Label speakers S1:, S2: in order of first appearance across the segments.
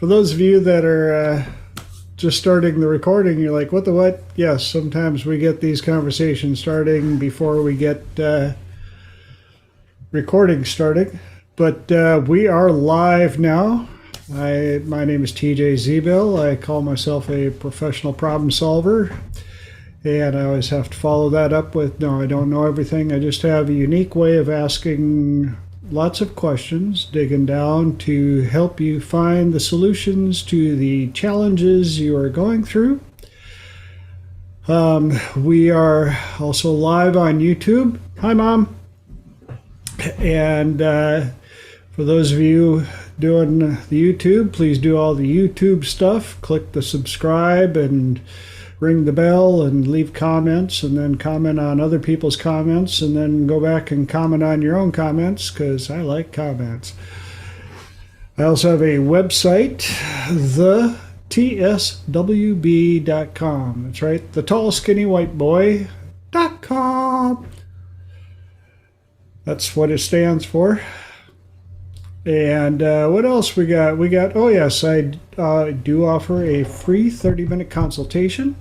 S1: For those of you that are just starting the recording, you're like, what the what? Yes, sometimes we get these conversations starting before we get recording starting. But we are live now. My name is TJ Zill. I call myself a professional problem solver. And I always have to follow that up with, no, I don't know everything. I just have a unique way of asking lots of questions, digging down to help you find the solutions to the challenges you are going through. We are also live on YouTube. Hi, Mom. And for those of you doing the YouTube, please do all the YouTube stuff. Click the subscribe and ring the bell and leave comments, and then comment on other people's comments, and then go back and comment on your own comments, because I like comments. I also have a website, theTSWB.com. That's right, the tall, skinny, white boy.com. That's what it stands for. And what else we got? Oh yes, I do offer a free 30-minute consultation.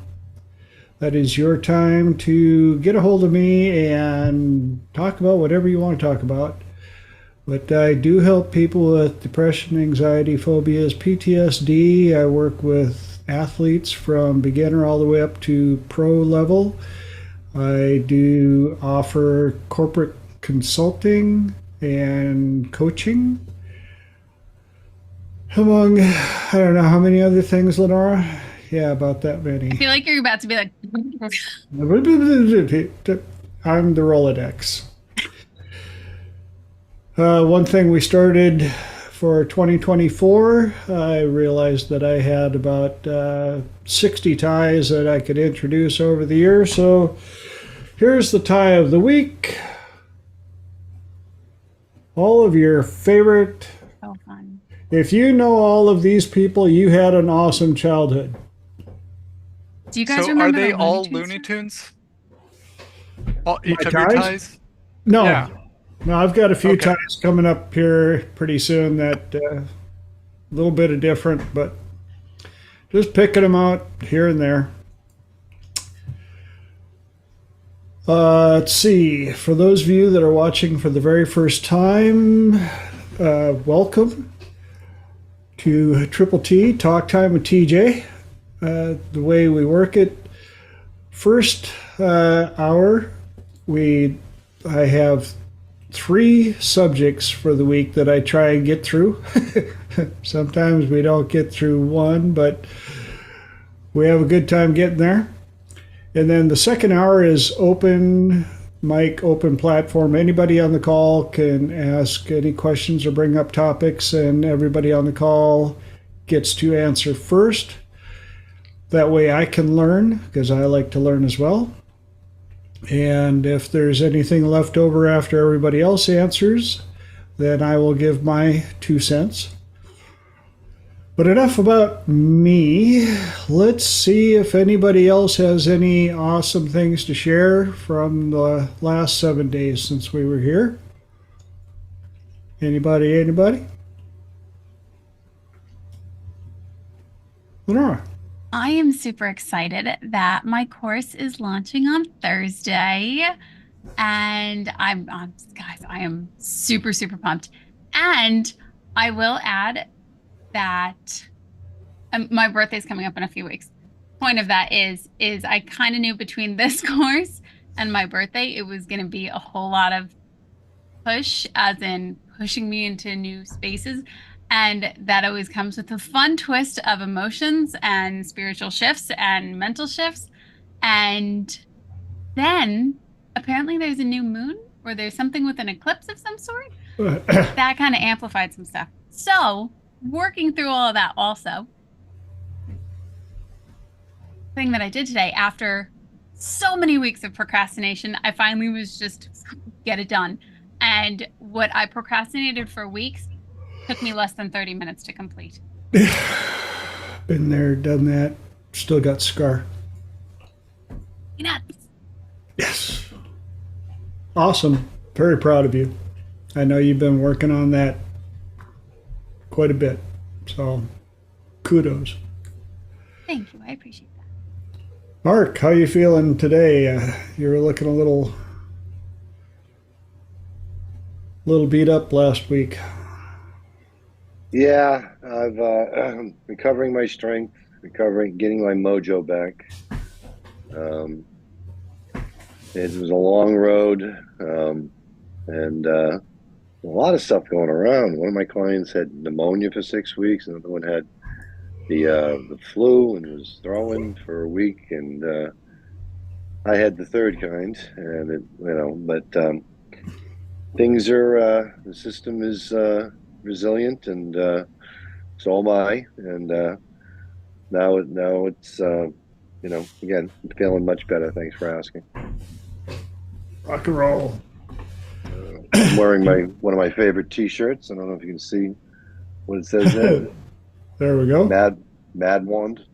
S1: That is your time to get a hold of me and talk about whatever you want to talk about. But I do help people with depression, anxiety, phobias, PTSD. I work with athletes from beginner all the way up to pro level. I do offer corporate consulting and coaching, among, I don't know how many other things, Lenora. Yeah, about that many.
S2: I feel like you're about to be like...
S1: I'm the Rolodex. One thing we started for 2024, I realized that I had about 60 ties that I could introduce over the year. So here's the tie of the week. All of your favorite.
S2: So fun.
S1: If you know all of these people, you had an awesome childhood.
S2: Do you guys remember
S3: are they
S2: the
S3: all
S2: Tunes
S3: Looney
S2: song?
S3: Tunes? All, each
S1: My
S3: of your
S1: ties?
S3: ties?
S1: No,
S3: Yeah.
S1: no, I've got a few
S3: Okay.
S1: ties coming up here pretty soon that a little bit of different, but just picking them out here and there. Let's see. For those of you that are watching for the very first time, welcome to Triple T Talk Time with TJ. The way we work it, first hour, I have 3 subjects for the week that I try and get through. Sometimes we don't get through one, but we have a good time getting there. And then the second hour is open mic, open platform. Anybody on the call can ask any questions or bring up topics, and everybody on the call gets to answer first. That way I can learn, because I like to learn as well. And if there's anything left over after everybody else answers, then I will give my 2 cents. But enough about me. Let's see if anybody else has any awesome things to share from the last 7 days since we were here. Anybody? Lenora.
S2: I am super excited that my course is launching on Thursday. And guys, I am super, super pumped. And I will add that my birthday's coming up in a few weeks. Point of that is I kind of knew between this course and my birthday, it was going to be a whole lot of push, as in pushing me into new spaces. And that always comes with a fun twist of emotions and spiritual shifts and mental shifts. And then apparently there's a new moon, or there's something with an eclipse of some sort. That kind of amplified some stuff. So working through all of that also. Thing that I did today, after so many weeks of procrastination, I finally was just get it done. And what I procrastinated for weeks took me less than 30 minutes to complete.
S1: Been there, done that. Still got scar.
S2: Nuts.
S1: Yes. Awesome. Very proud of you. I know you've been working on that quite a bit. So kudos.
S2: Thank you. I appreciate that.
S1: Mark, how you feeling today? You were looking a little beat up last week.
S4: Yeah, I've recovering my strength, getting my mojo back. It was a long road, and a lot of stuff going around. One of my clients had pneumonia for 6 weeks. Another one had the flu and was throwing for a week, and I had the third kind. And but things are the system is resilient, and so am I. And now it's again, I'm feeling much better. Thanks for asking.
S1: Rock and roll.
S4: I'm wearing one of my favorite T-shirts. I don't know if you can see what it says there.
S1: There we go.
S4: Mad Wand.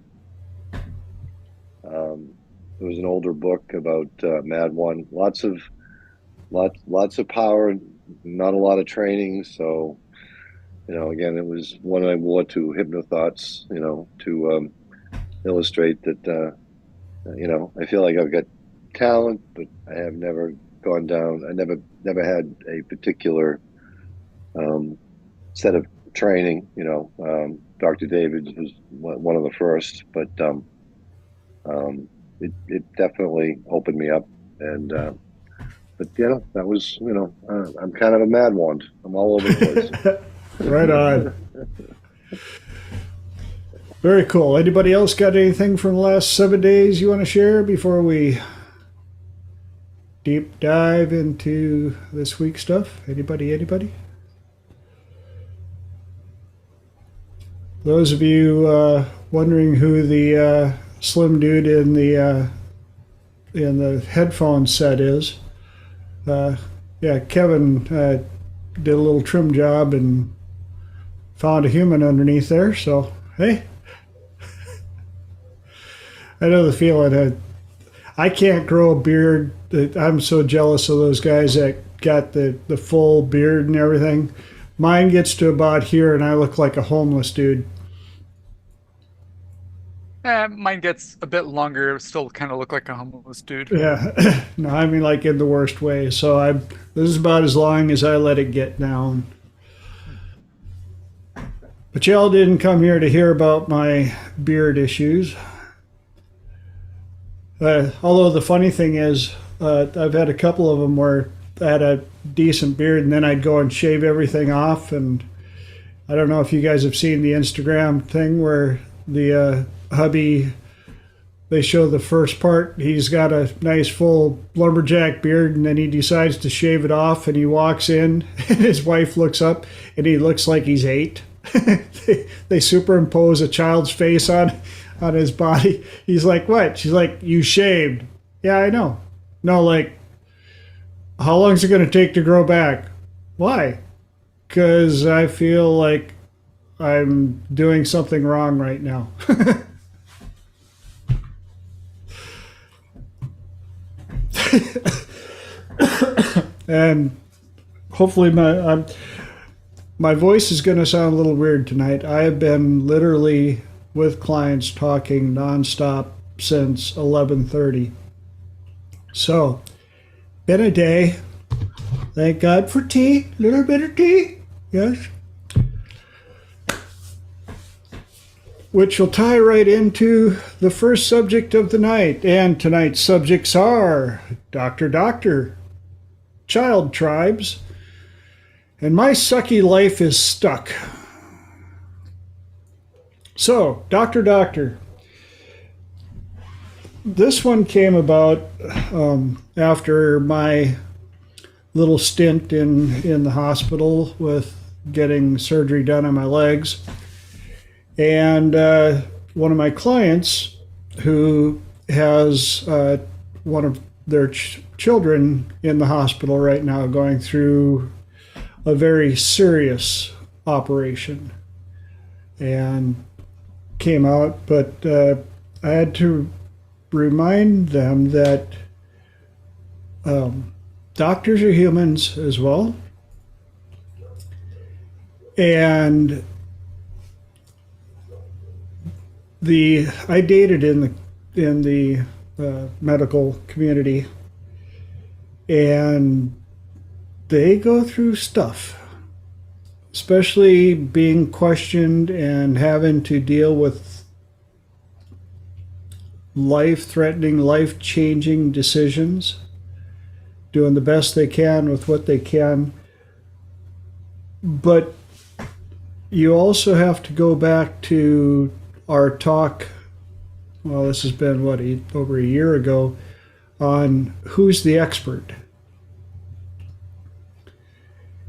S4: It was an older book about Mad Wand. Lots of power, not a lot of training. So, again, it was one I wore to Hypnothoughts, to illustrate that, I feel like I've got talent, but I have never gone down. I never had a particular set of training. Dr. David was one of the first, but it definitely opened me up. And but that was I'm kind of a mad wand. I'm all over the place.
S1: Right on. Very cool. Anybody else got anything from the last 7 days you want to share before we deep dive into this week's stuff? Anybody? Those of you wondering who the slim dude in the headphone set is, Kevin did a little trim job and found a human underneath there. So hey, I know the feeling. I can't grow a beard. I'm so jealous of those guys that got the full beard and everything. Mine gets to about here, and I look like a homeless dude.
S3: Mine gets a bit longer, still kind of look like a homeless dude.
S1: Yeah, no, I mean like in the worst way. So this is about as long as I let it get down. But y'all didn't come here to hear about my beard issues. Although the funny thing is, I've had a couple of them where I had a decent beard and then I'd go and shave everything off. And I don't know if you guys have seen the Instagram thing where the hubby, they show the first part. He's got a nice full lumberjack beard and then he decides to shave it off and he walks in and his wife looks up and he looks like he's 8. They superimpose a child's face on his body. He's like, what? She's like, you shaved. Yeah, I know. No, like, how long is it going to take to grow back? Why? Because I feel like I'm doing something wrong right now. And hopefully my voice is going to sound a little weird tonight. I have been literally with clients talking nonstop since 11:30. So, been a day. Thank God for tea. Little bit of tea. Yes. Which will tie right into the first subject of the night. And tonight's subjects are Doctor, child tribes, and my sucky life is stuck. So, Doctor. This one came about after my little stint in the hospital with getting surgery done on my legs. And one of my clients who has one of their children in the hospital right now going through a very serious operation and came out, but I had to remind them that doctors are humans as well, and I dated in the medical community, and they go through stuff, especially being questioned and having to deal with life-threatening, life-changing decisions, doing the best they can with what they can. But you also have to go back to our talk, well, this has been, what, over a year ago, on who's the expert.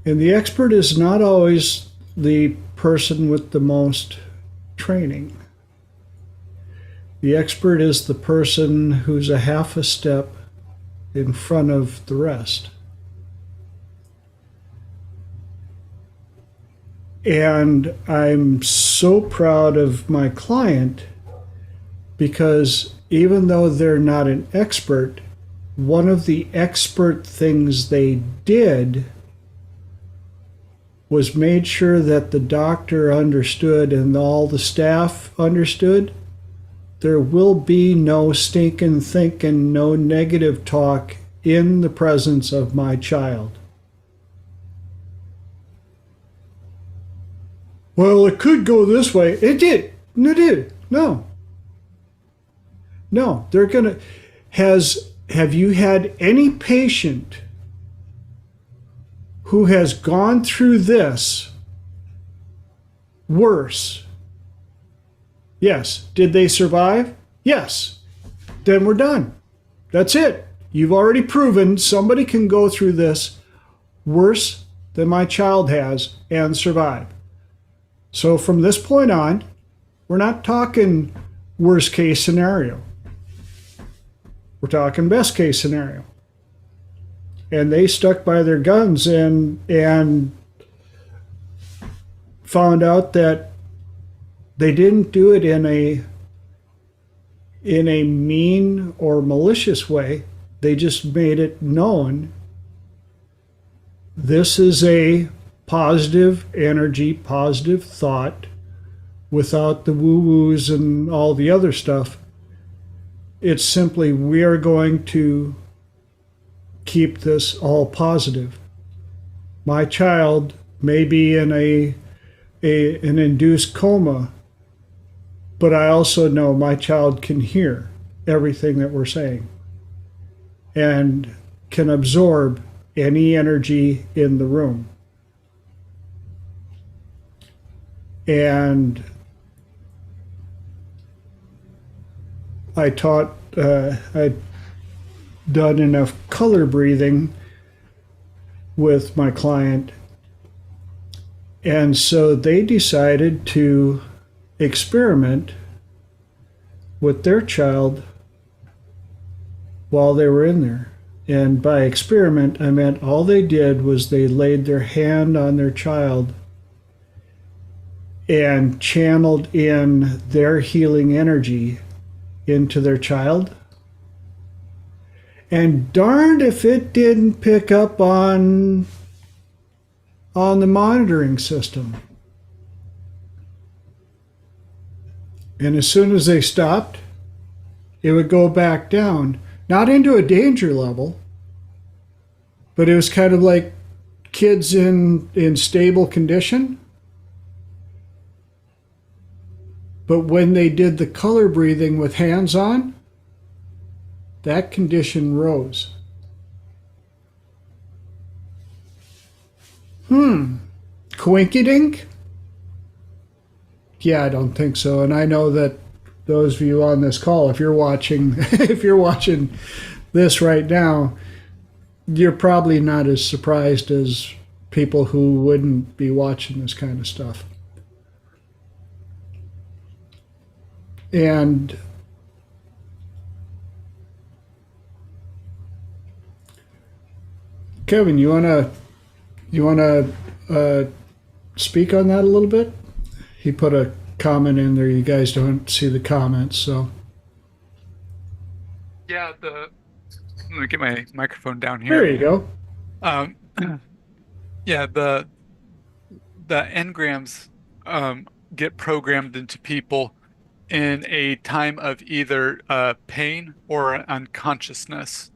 S1: And the expert is not always the person with the most training. The expert is the person who's a half a step in front of the rest. And I'm so proud of my client because even though they're not an expert, one of the expert things they did was made sure that the doctor understood and all the staff understood there will be no stinking thinking, no negative talk in the presence of my child. Well, it could go this way. It did. No, it did. No. No, they're going to... Have you had any patient who has gone through this worse? Yes. Did they survive? Yes. Then we're done. That's it. You've already proven somebody can go through this worse than my child has and survive. So from this point on, we're not talking worst case scenario. We're talking best case scenario. And they stuck by their guns and found out that they didn't do it in a mean or malicious way. They just made it known this is a positive energy, positive thought, without the woo-woos and all the other stuff. It's simply, we are going to keep this all positive. My child may be in an induced coma, but I also know my child can hear everything that we're saying and can absorb any energy in the room. And I'd done enough color breathing with my client, and so they decided to experiment with their child while they were in there. And by experiment, I meant all they did was they laid their hand on their child and channeled in their healing energy into their child. And darned if it didn't pick up on the monitoring system. And as soon as they stopped, it would go back down. Not into a danger level, but it was kind of like kids in stable condition. But when they did the color breathing with hands on, that condition rose. Coinkydink? Yeah, I don't think so. And I know that those of you on this call, if you're watching this right now, you're probably not as surprised as people who wouldn't be watching this kind of stuff. And Kevin, you wanna speak on that a little bit? He put a comment in there. You guys don't see the comments, so.
S3: Yeah, let me get my microphone down here.
S1: There you go.
S3: Yeah, the engrams get programmed into people in a time of either pain or unconsciousness.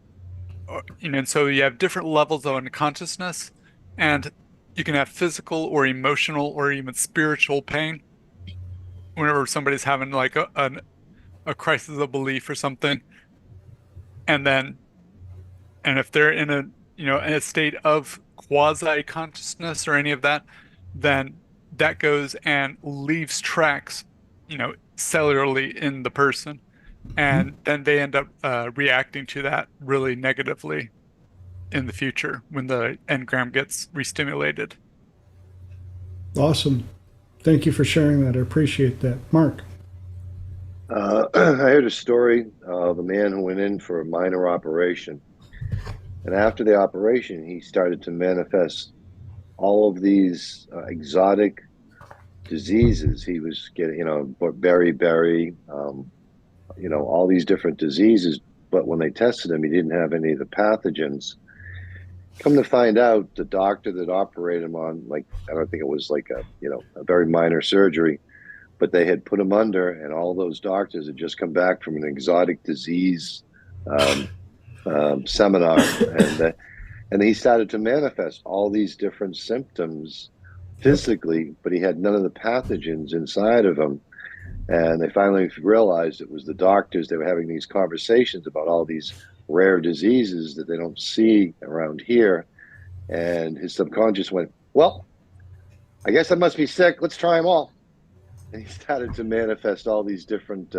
S3: And so you have different levels of unconsciousness, and you can have physical or emotional or even spiritual pain whenever somebody's having like a crisis of belief or something. And then, and if they're in in a state of quasi consciousness or any of that, then that goes and leaves tracks, cellularly in the person. And then they end up reacting to that really negatively in the future when the engram gets restimulated.
S1: Awesome. Thank you for sharing that. I appreciate that. Mark.
S4: I heard a story of a man who went in for a minor operation. And after the operation, he started to manifest all of these exotic diseases. He was getting, beriberi, all these different diseases. But when they tested him, he didn't have any of the pathogens. Come to find out, the doctor that operated him on, like, I don't think it was like a very minor surgery, but they had put him under, and all those doctors had just come back from an exotic disease seminar, and he started to manifest all these different symptoms physically, but he had none of the pathogens inside of him. And they finally realized it was the doctors. They were having these conversations about all these rare diseases that they don't see around here. And his subconscious went, well, I guess I must be sick. Let's try them all. And he started to manifest all these different,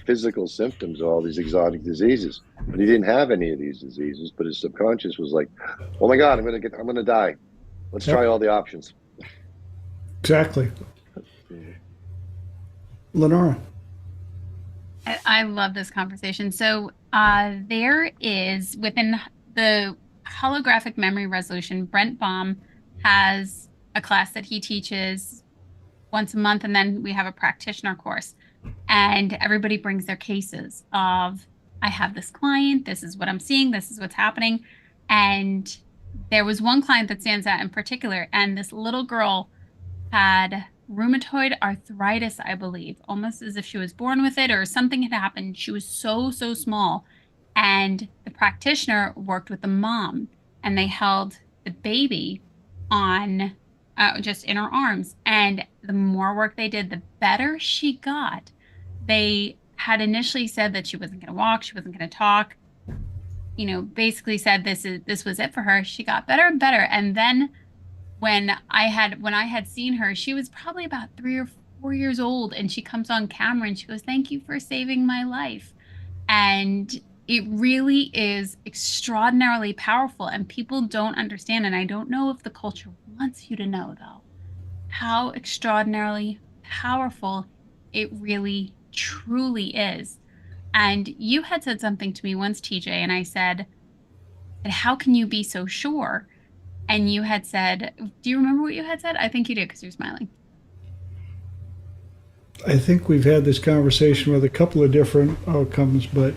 S4: physical symptoms of all these exotic diseases. But he didn't have any of these diseases. But his subconscious was like, "Oh my God, I'm gonna die. Let's try all the options."
S1: Exactly. Lenora.
S2: I love this conversation. So there is, within the holographic memory resolution, Brent Baum has a class that he teaches once a month, and then we have a practitioner course. And everybody brings their cases of, I have this client, this is what I'm seeing, this is what's happening. And there was one client that stands out in particular, and this little girl had rheumatoid arthritis, I believe, almost as if she was born with it or something had happened. She was so small. And the practitioner worked with the mom, and they held the baby on just in her arms. And the more work they did, the better she got. They had initially said that she wasn't going to walk, she wasn't going to talk, basically said this was it for her. She got better and better. And then when I had seen her, she was probably about 3 or 4 years old, and she comes on camera and she goes, "Thank you for saving my life." And it really is extraordinarily powerful, and people don't understand. And I don't know if the culture wants you to know, though, how extraordinarily powerful it really truly is. And you had said something to me once, TJ, and I said, "How can you be so sure?" And you had said, do you remember what you had said? I think you did, because you're smiling.
S1: I think we've had this conversation with a couple of different outcomes, but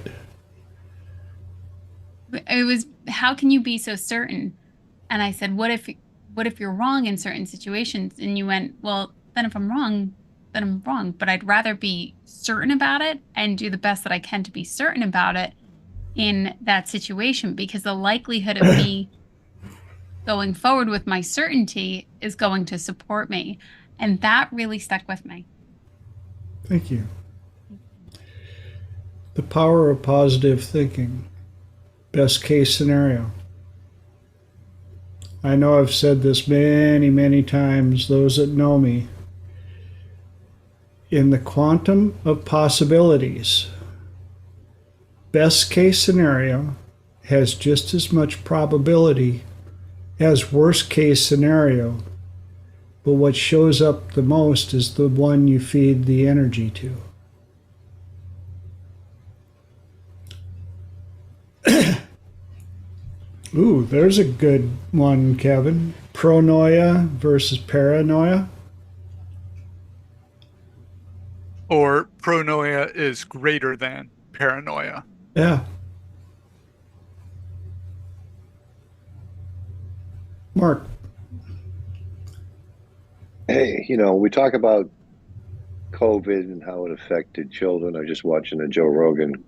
S2: it was, how can you be so certain? And I said, what if you're wrong in certain situations? And you went, well, then if I'm wrong, then I'm wrong. But I'd rather be certain about it and do the best that I can to be certain about it in that situation, because the likelihood of me going forward with my certainty is going to support me. And that really stuck with me.
S1: thank you. The power of positive thinking. Best case scenario. I know I've said this many, many times, those that know me. In the quantum of possibilities, best case scenario has just as much probability as worst case scenario, but what shows up the most is the one you feed the energy to. Ooh, there's a good one, Kevin. Pronoia versus paranoia.
S3: Or pronoia is greater than paranoia.
S1: Yeah. Mark.
S4: Hey, we talk about COVID and how it affected children. I was just watching a Joe Rogan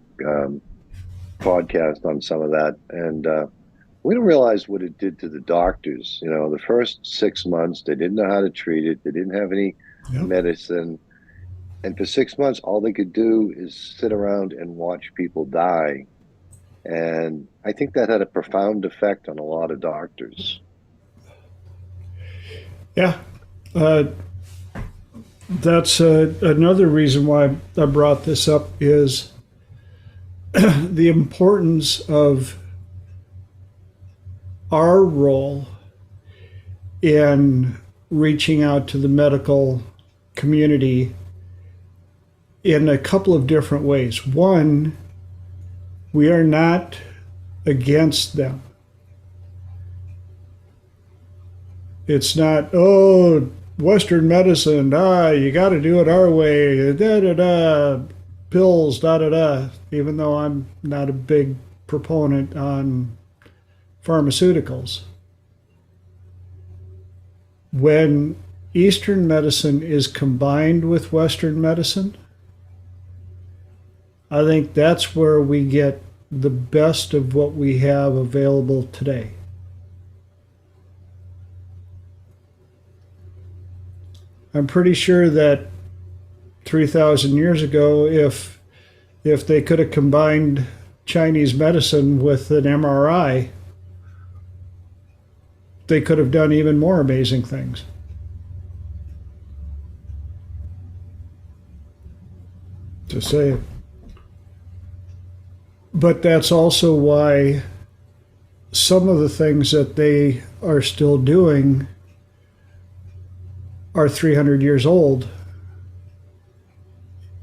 S4: podcast on some of that, and we don't realize what it did to the doctors. The first 6 months, they didn't know how to treat it. They didn't have any medicine. And for 6 months, all they could do is sit around and watch people die. And I think that had a profound effect on a lot of doctors.
S1: Yeah. That's another reason why I brought this up is the importance of our role in reaching out to the medical community in a couple of different ways. One, we are not against them. It's not, oh, Western medicine, you got to do it our way, pills, even though I'm not a big proponent on pharmaceuticals. When Eastern medicine is combined with Western medicine, I think that's where we get the best of what we have available today. I'm pretty sure that 3,000 years ago, if they could have combined Chinese medicine with an MRI, they could have done even more amazing things. To say it. But that's also why some of the things that they are still doing are 300 years old.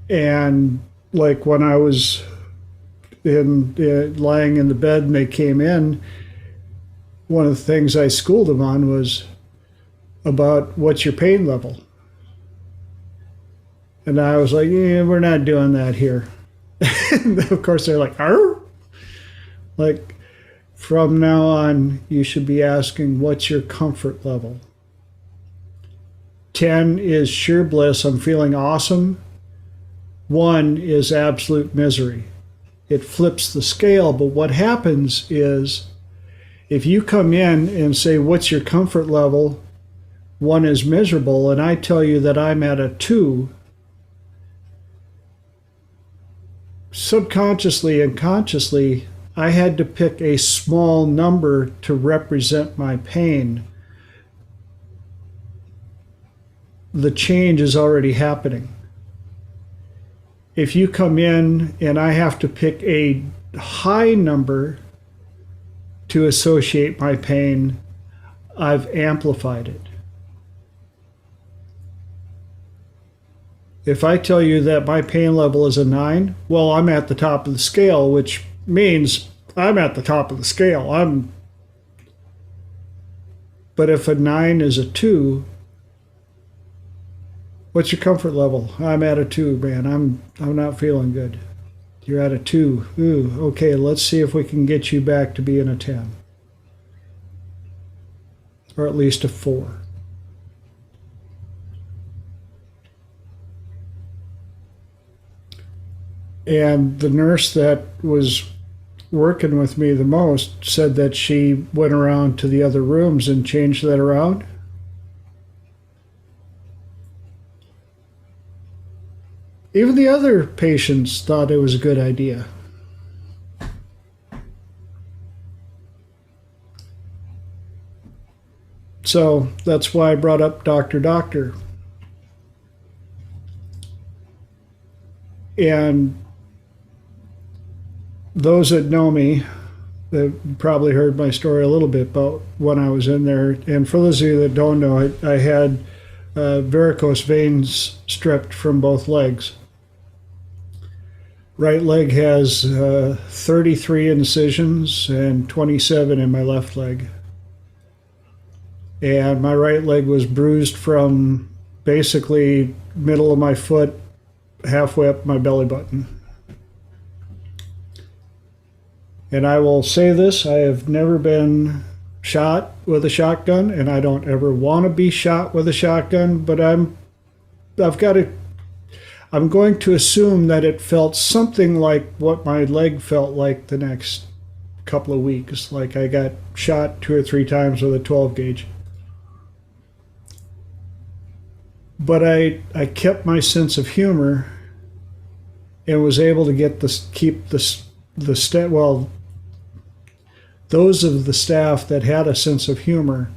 S1: And like when I was lying in the bed and they came in, one of the things I schooled them on was about what's your pain level. And I was like, yeah, we're not doing that here. And of course they're like, arr? Like, from now on, you should be asking, what's your comfort level? 10 is sheer bliss, I'm feeling awesome. 1 is absolute misery. It flips the scale, but what happens is, if you come in and say, what's your comfort level? 1 is miserable, and I tell you that I'm at a 2, subconsciously and consciously, I had to pick a small number to represent my pain. The change is already happening. If you come in and I have to pick a high number to associate my pain, I've amplified it. If I tell you that my pain level is a 9, well, I'm at the top of the scale, which means I'm at the top of the scale. But if a 9 is a 2, what's your comfort level? I'm at a 2, man. I'm not feeling good. You're at a 2. Ooh, okay, let's see if we can get you back to being a 10. Or at least a 4. And the nurse that was working with me the most said that she went around to the other rooms and changed that around. Even the other patients thought it was a good idea. So that's why I brought up Doctor. And those that know me, they've probably heard my story a little bit about when I was in there. And for those of you that don't know, I had varicose veins stripped from both legs. Right leg has 33 incisions and 27 in my left leg. And my right leg was bruised from basically middle of my foot halfway up my belly button. And I will say this, I have never been shot with a shotgun, and I don't ever want to be shot with a shotgun, but I've got to I'm going to assume that it felt something like what my leg felt like the next couple of weeks. Like I got shot 2 or 3 times with a 12 gauge. But I kept my sense of humor and was able to keep the staff, well, those of the staff that had a sense of humor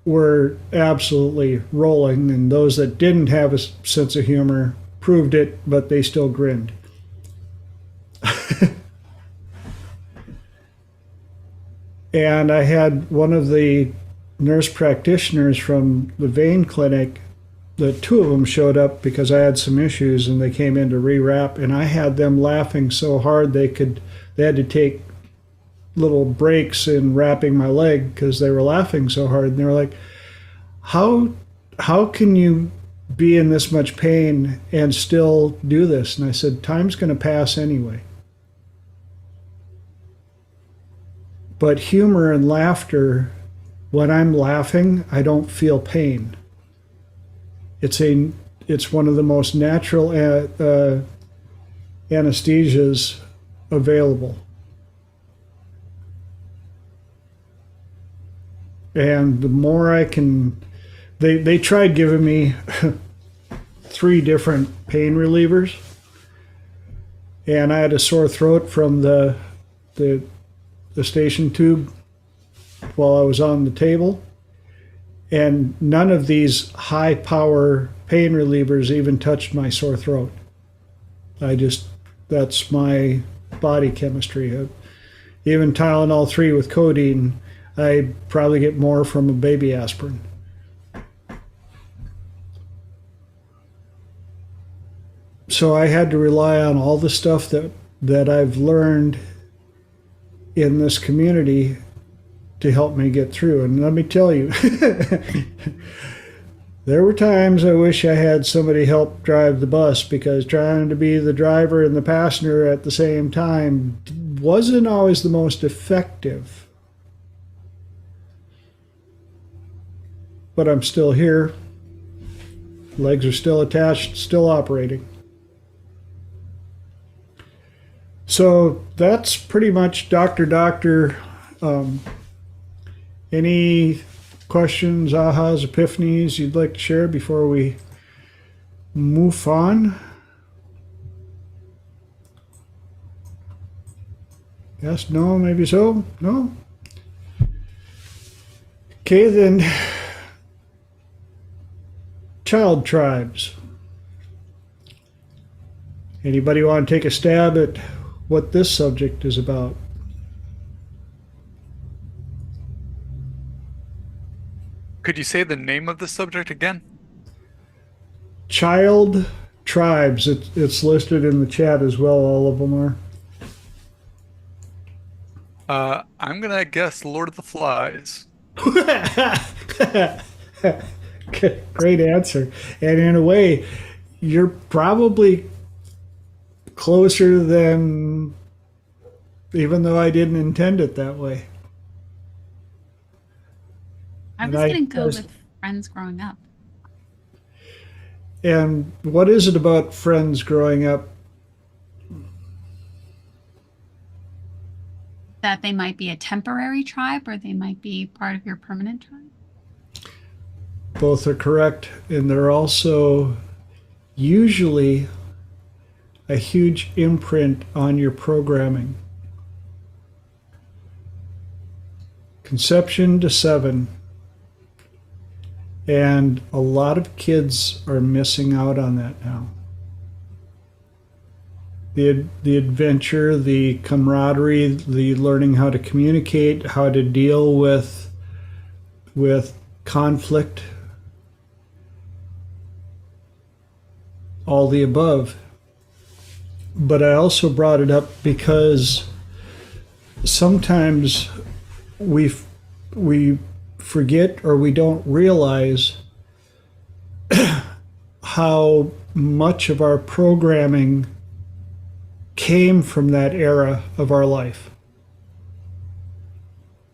S1: were absolutely rolling, and those that didn't have a sense of humor proved it, but they still grinned. And I had one of the nurse practitioners from the vein clinic, the 2 of them showed up because I had some issues and they came in to rewrap, and I had them laughing so hard they had to take little breaks in wrapping my leg because they were laughing so hard. And they were like, how can you be in this much pain and still do this? And I said, time's going to pass anyway. But humor and laughter, when I'm laughing, I don't feel pain. It's one of the most natural anesthesias available. And the more I can, they tried giving me 3 different pain relievers, and I had a sore throat from the station tube while I was on the table, and none of these high power pain relievers even touched my sore throat. That's my body chemistry. Even Tylenol 3 with codeine, I probably get more from a baby aspirin. So I had to rely on all the stuff that I've learned in this community to help me get through. And let me tell you, there were times I wish I had somebody help drive the bus, because trying to be the driver and the passenger at the same time wasn't always the most effective. But I'm still here. Legs are still attached, still operating. So that's pretty much Doctor. Any questions, ahas, epiphanies you'd like to share before we move on? Yes, no, maybe so? No? Okay, then. Child tribes. Anybody want to take a stab at what this subject is about?
S3: Could you say the name of the subject again?
S1: Child tribes. It's listed in the chat as well. All of them are.
S3: I'm gonna guess Lord of the Flies.
S1: Great answer. And in a way, you're probably closer than, even though I didn't intend it that way.
S2: I was going to go with Friends growing up.
S1: And what is it about Friends growing up?
S2: That they might be a temporary tribe, or they might be part of your permanent tribe?
S1: Both are correct, and they're also usually a huge imprint on your programming. Conception to 7. And a lot of kids are missing out on that now. The adventure, the camaraderie, the learning how to communicate, how to deal with conflict, all the above. But I also brought it up because sometimes we forget, or we don't realize how much of our programming came from that era of our life.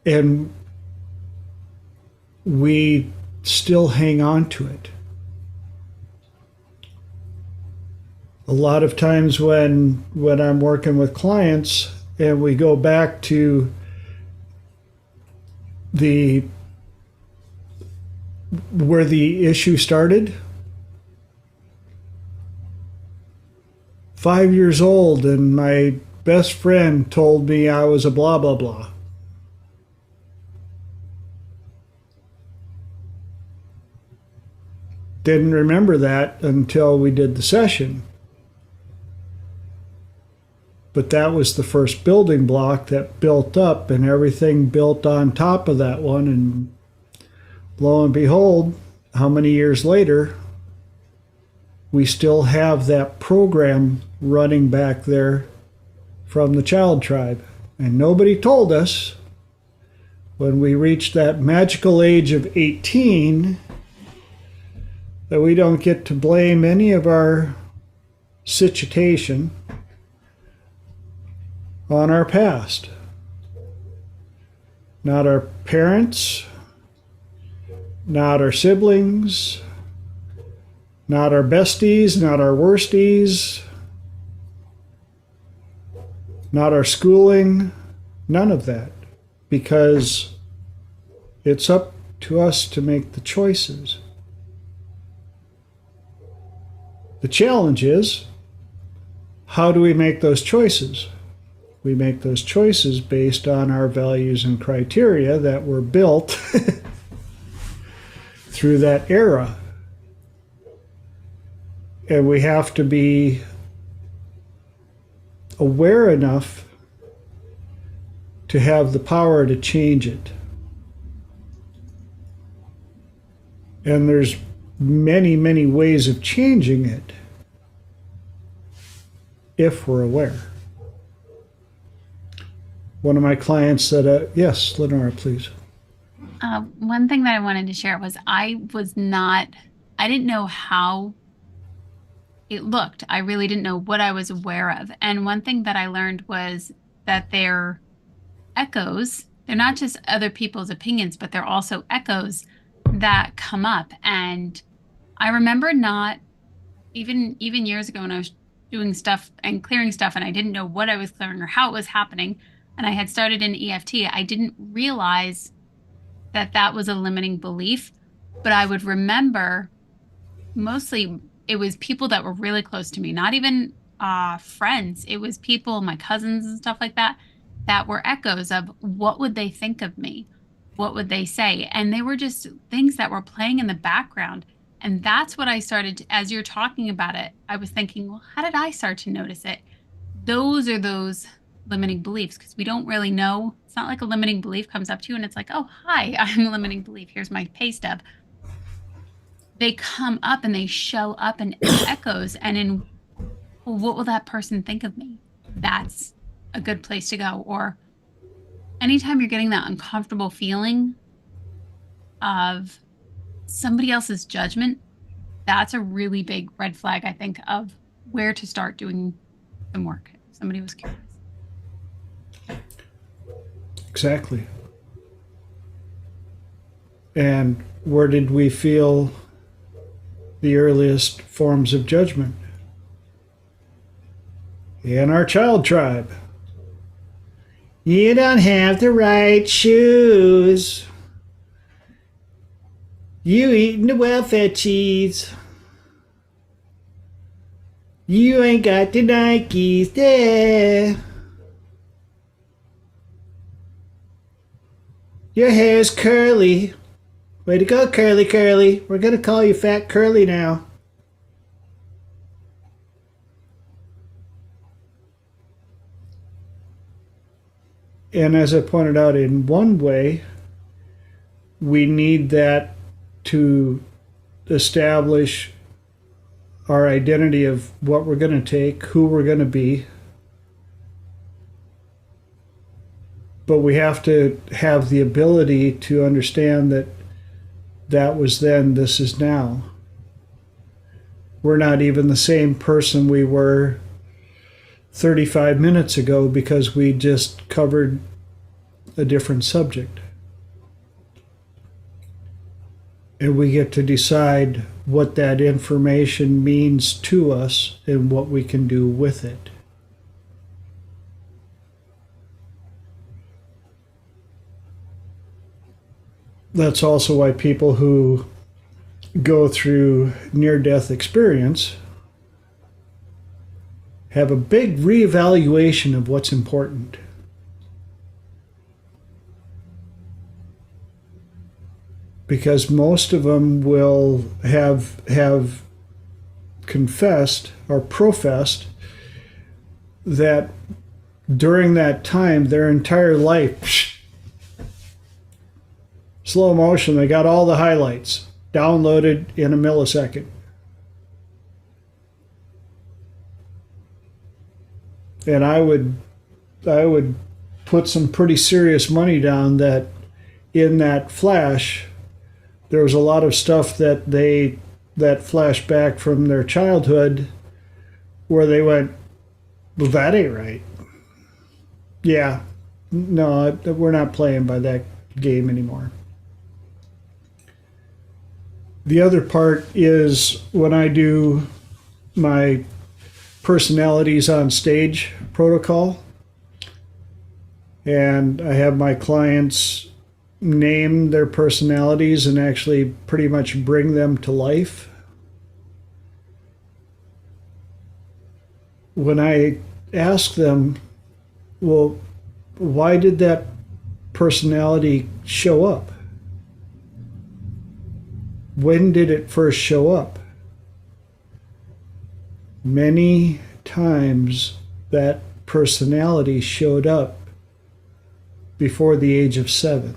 S1: And we still hang on to it. A lot of times when I'm working with clients and we go back to the where the issue started, 5 years old, and my best friend told me I was a blah blah blah. Didn't remember that until we did the session. But that was the first building block that built up, and everything built on top of that one. And lo and behold, how many years later, we still have that program running back there from the child tribe. And nobody told us when we reached that magical age of 18 that we don't get to blame any of our situation on our past. Not our parents, not our siblings, not our besties, not our worsties, not our schooling, none of that. Because it's up to us to make the choices. The challenge is, how do we make those choices? We make those choices based on our values and criteria that were built through that era. And we have to be aware enough to have the power to change it. And there's many, many ways of changing it if we're aware. One of my clients said, yes, Lenora, please.
S2: One thing that I wanted to share was I didn't know how it looked. I really didn't know what I was aware of. And one thing that I learned was that they're echoes. They're not just other people's opinions, but they're also echoes that come up. And I remember not even years ago when I was doing stuff and clearing stuff and I didn't know what I was clearing or how it was happening, and I had started in EFT, I didn't realize that that was a limiting belief. But I would remember mostly it was people that were really close to me, not even friends. It was people, my cousins and stuff like that, that were echoes of what would they think of me? What would they say? And they were just things that were playing in the background. And that's what I started to, as you're talking about it, I was thinking, well, how did I start to notice it? Those are those limiting beliefs, because we don't really know. It's not like a limiting belief comes up to you and it's like, oh, hi, I'm a limiting belief. Here's my pay stub. They come up and they show up in echoes, and in, well, what will that person think of me? That's a good place to go. Or anytime you're getting that uncomfortable feeling of somebody else's judgment, that's a really big red flag, I think, of where to start doing some work. If somebody was curious.
S1: Exactly. And where did we feel the earliest forms of judgment? In our child tribe. You don't have the right shoes. You eating the welfare cheese. You ain't got the Nikes there. Your hair's curly. Way to go, Curly Curly. We're gonna call you Fat Curly now. And as I pointed out, in one way, we need that to establish our identity of what we're going to take, who we're going to be. But we have to have the ability to understand that that was then, this is now. We're not even the same person we were 35 minutes ago because we just covered a different subject. and we get to decide what that information means to us and what we can do with it. That's also why people who go through near-death experience have a big reevaluation of what's important. Because most of them will have confessed or professed that during that time, their entire life, slow motion, they got all the highlights downloaded in a millisecond. And I would put some pretty serious money down that in that flash, there was a lot of stuff that flashed back from their childhood where they went, well, that ain't right. Yeah, no, we're not playing by that game anymore. The other part is when I do my personalities on stage protocol, and I have my clients name their personalities and actually pretty much bring them to life. When I ask them, well, why did that personality show up? When did it first show up? Many times that personality showed up before the age of 7.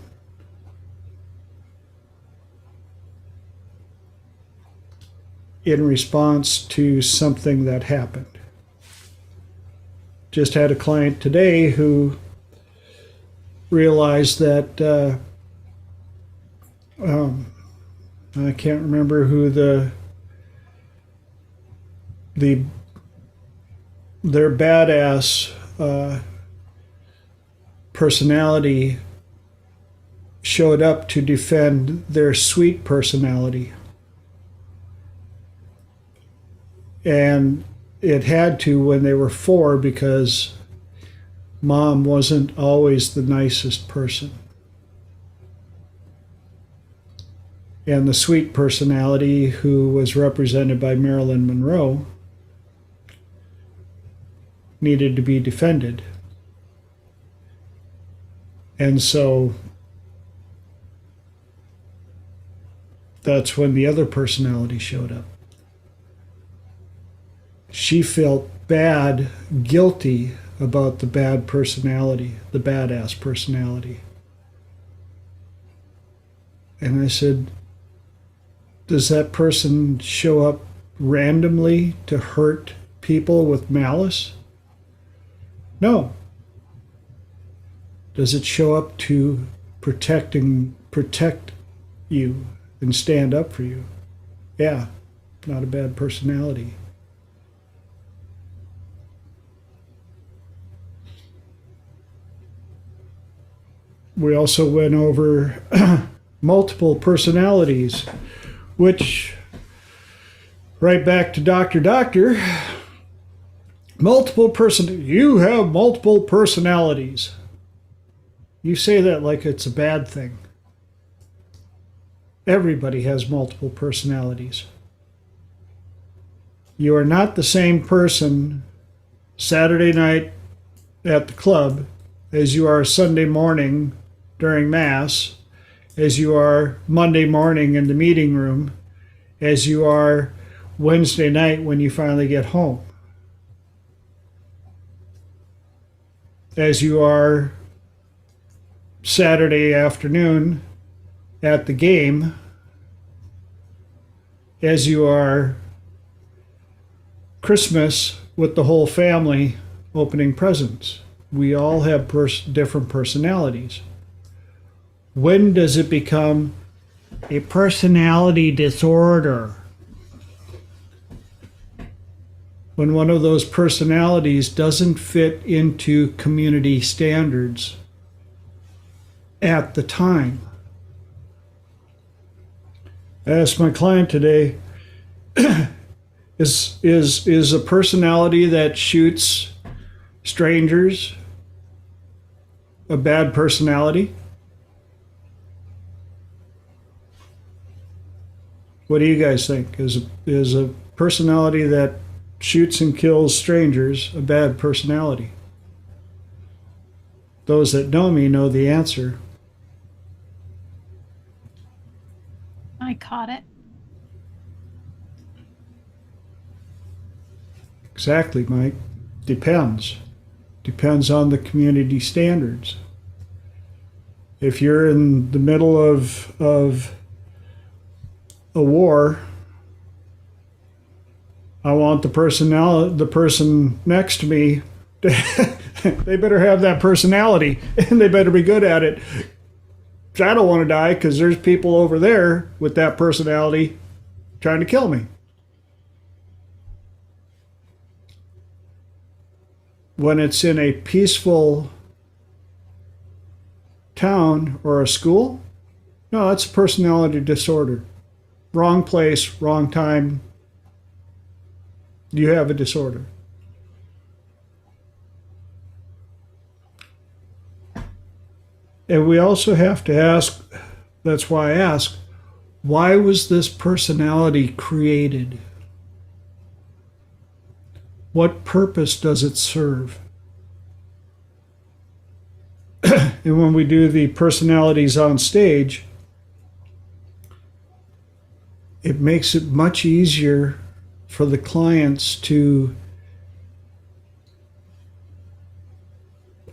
S1: In response to something that happened. Just had a client today who realized that I can't remember who their badass personality showed up to defend their sweet personality. And it had to when they were 4 because mom wasn't always the nicest person. And the sweet personality, who was represented by Marilyn Monroe, needed to be defended. And so that's when the other personality showed up. She felt bad, guilty about the bad personality, the badass personality. And I said, does that person show up randomly to hurt people with malice? No. Does it show up to protect you and stand up for you? Yeah, not a bad personality. We also went over multiple personalities, which, right back to Doctor, you have multiple personalities. You say that like it's a bad thing. Everybody has multiple personalities. You are not the same person Saturday night at the club as you are Sunday morning during Mass, as you are Monday morning in the meeting room, as you are Wednesday night when you finally get home, as you are Saturday afternoon at the game, as you are Christmas with the whole family opening presents. We all have different personalities. When does it become a personality disorder? When one of those personalities doesn't fit into community standards at the time. I asked my client today, is a personality that shoots strangers a bad personality? What do you guys think? Is a personality that shoots and kills strangers a bad personality? Those that know me know the answer.
S2: I caught it.
S1: Exactly, Mike. Depends. Depends on the community standards. If you're in the middle of a war, I want the person next to me. They better have that personality, and they better be good at it. I don't want to die because there's people over there with that personality trying to kill me. When it's in a peaceful town or a school, no, that's a personality disorder. Wrong place, wrong time. You have a disorder. And we also have to ask, that's why I ask, why was this personality created? What purpose does it serve? And when we do the personalities on stage, it makes it much easier for the clients to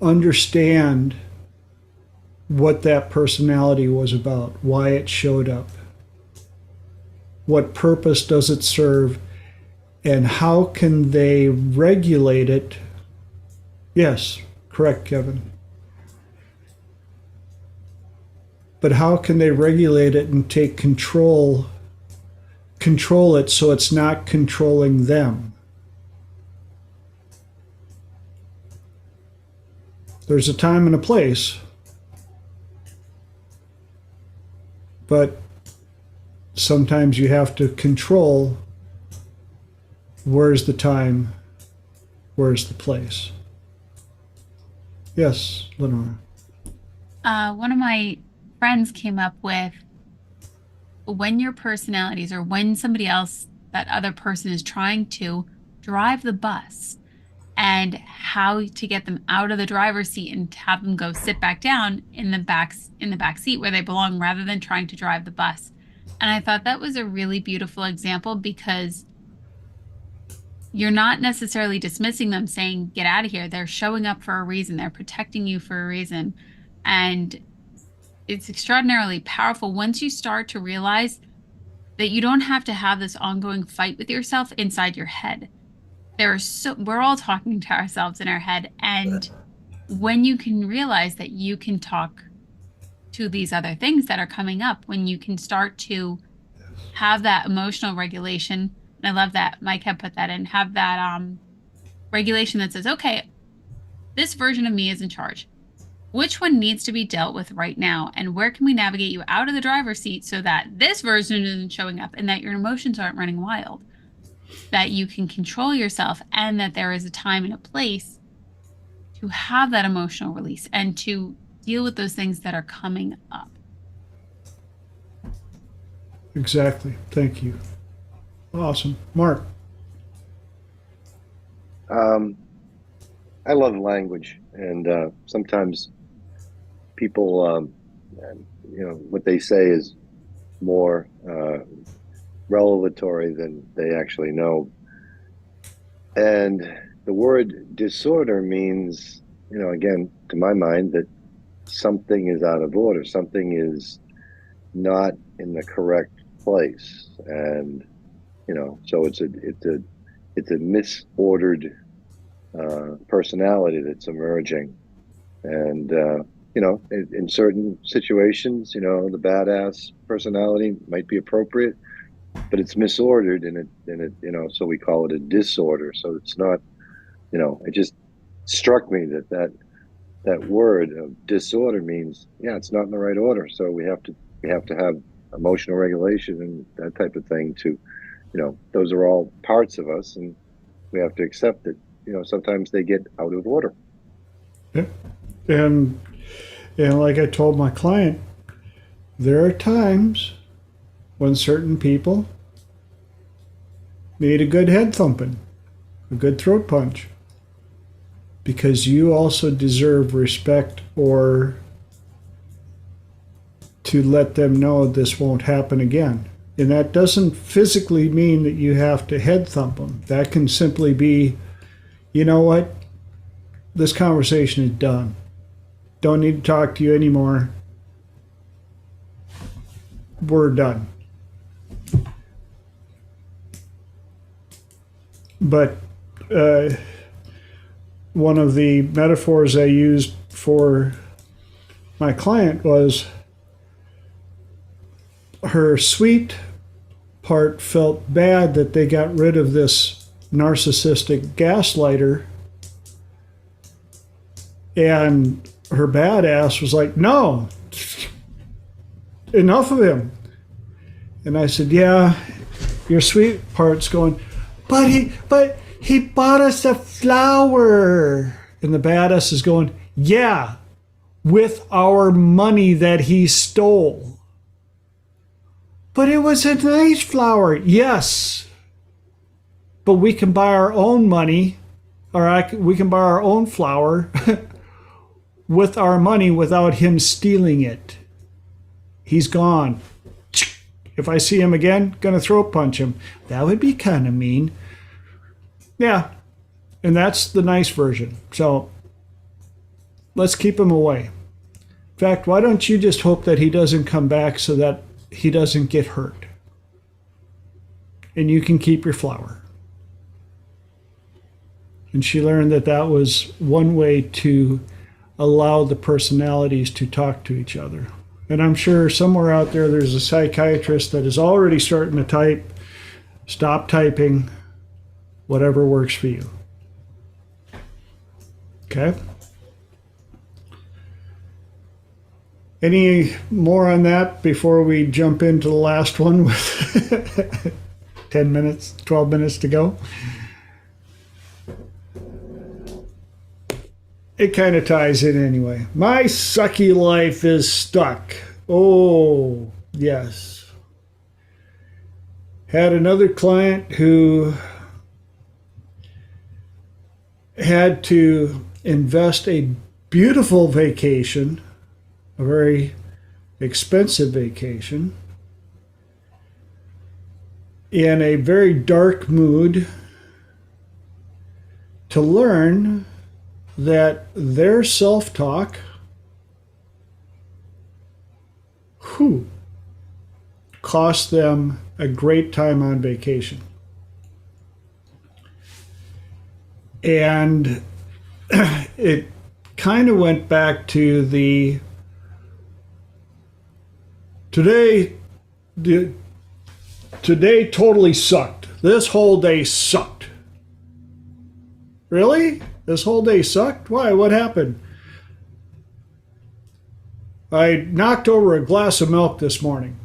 S1: understand what that personality was about, why it showed up, what purpose does it serve, and how can they regulate it. Yes, correct, Kevin. But how can they regulate it and take control it so it's not controlling them? There's a time and a place, but sometimes you have to control where's the time, where's the place. Yes, Lenora.
S2: One of my friends came up with, when your personalities or when somebody else, that other person is trying to drive the bus, and how to get them out of the driver's seat and have them go sit back down in the back seat where they belong, rather than trying to drive the bus. And I thought that was a really beautiful example, because you're not necessarily dismissing them, saying, get out of here. They're showing up for a reason. They're protecting you for a reason. And it's extraordinarily powerful once you start to realize that you don't have to have this ongoing fight with yourself inside your head. We're all talking to ourselves in our head. And when you can realize that you can talk to these other things that are coming up, when you can start to have that emotional regulation, and I love that Mike had put that in, have that regulation that says, okay, this version of me is in charge. Which one needs to be dealt with right now? And where can we navigate you out of the driver's seat so that this version isn't showing up and that your emotions aren't running wild? That you can control yourself, and that there is a time and a place to have that emotional release and to deal with those things that are coming up.
S1: Exactly. Thank you. Awesome. Mark.
S4: I love language, and sometimes people, what they say is more revelatory than they actually know. And the word disorder means, again, to my mind, that something is out of order, something is not in the correct place, and so it's a misordered personality that's emerging. And in certain situations, the badass personality might be appropriate, but it's misordered, and it so we call it a disorder. So it's not, it just struck me that word of disorder means, it's not in the right order. So we have to have emotional regulation and that type of thing to, those are all parts of us, and we have to accept that, sometimes they get out of order.
S1: Yeah. And like I told my client, there are times when certain people need a good head thumping, a good throat punch, because you also deserve respect, or to let them know this won't happen again. And that doesn't physically mean that you have to head thump them. That can simply be, you know what, this conversation is done. Don't need to talk to you anymore. We're done. But one of the metaphors I used for my client was her sweet part felt bad that they got rid of this narcissistic gaslighter, and her badass was like, no, enough of him. And I said, yeah, your sweet part's going, but he bought us a flower. And the badass is going, yeah, with our money that he stole. But it was a nice flower. Yes. But we can buy our own money, or we can buy our own flower with our money without him stealing it. He's gone. If I see him again, gonna throat punch him. That would be kind of mean. Yeah. And that's the nice version. So let's keep him away. In fact, why don't you just hope that he doesn't come back so that he doesn't get hurt? And you can keep your flower. And she learned that that was one way to allow the personalities to talk to each other. And I'm sure somewhere out there there's a psychiatrist that is already starting to type. Stop typing. Whatever works for you. Okay? Any more on that before we jump into the last one with 10 minutes, 12 minutes to go? It kind of ties in anyway. My sucky life is stuck. Oh, yes. Had another client who had to invest a beautiful vacation, a very expensive vacation, in a very dark mood to learn that their self-talk, cost them a great time on vacation. And it kind of went back to the today totally sucked. This whole day sucked. Really? This whole day sucked? Why? What happened? I knocked over a glass of milk this morning.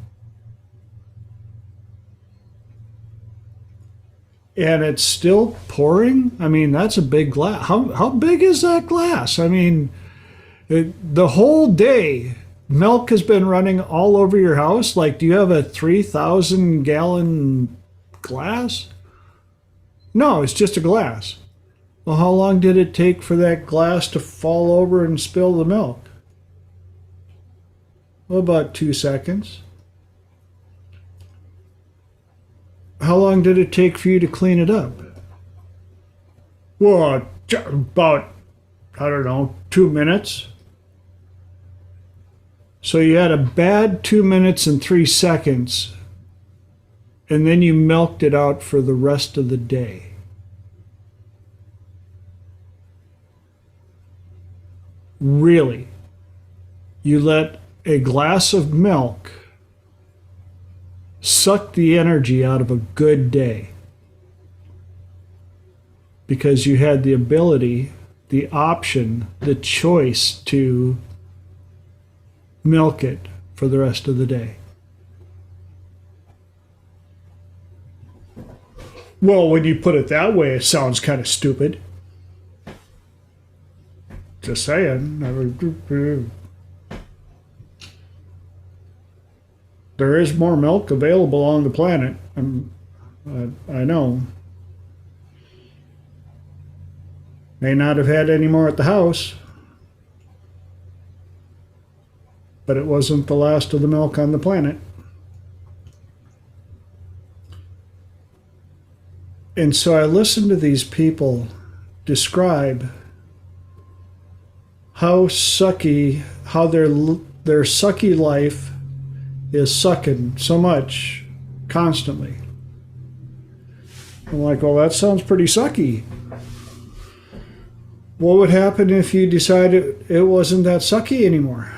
S1: And it's still pouring? I mean, that's a big glass. How big is that glass? I mean, the whole day, milk has been running all over your house. Like, do you have a 3,000 gallon glass? No, it's just a glass. Well, how long did it take for that glass to fall over and spill the milk? Well, about 2 seconds. How long did it take for you to clean it up? Well, about, 2 minutes. So you had a bad 2 minutes and 3 seconds, and then you milked it out for the rest of the day. Really? You let a glass of milk suck the energy out of a good day because you had the ability, the option, the choice to milk it for the rest of the day. Well, when you put it that way, it sounds kind of stupid. Just saying. There is more milk available on the planet. I know. May not have had any more at the house, but it wasn't the last of the milk on the planet. And so I listened to these people describe how sucky, how their sucky life is sucking so much constantly. I'm like, well, that sounds pretty sucky. What would happen if you decided it wasn't that sucky anymore?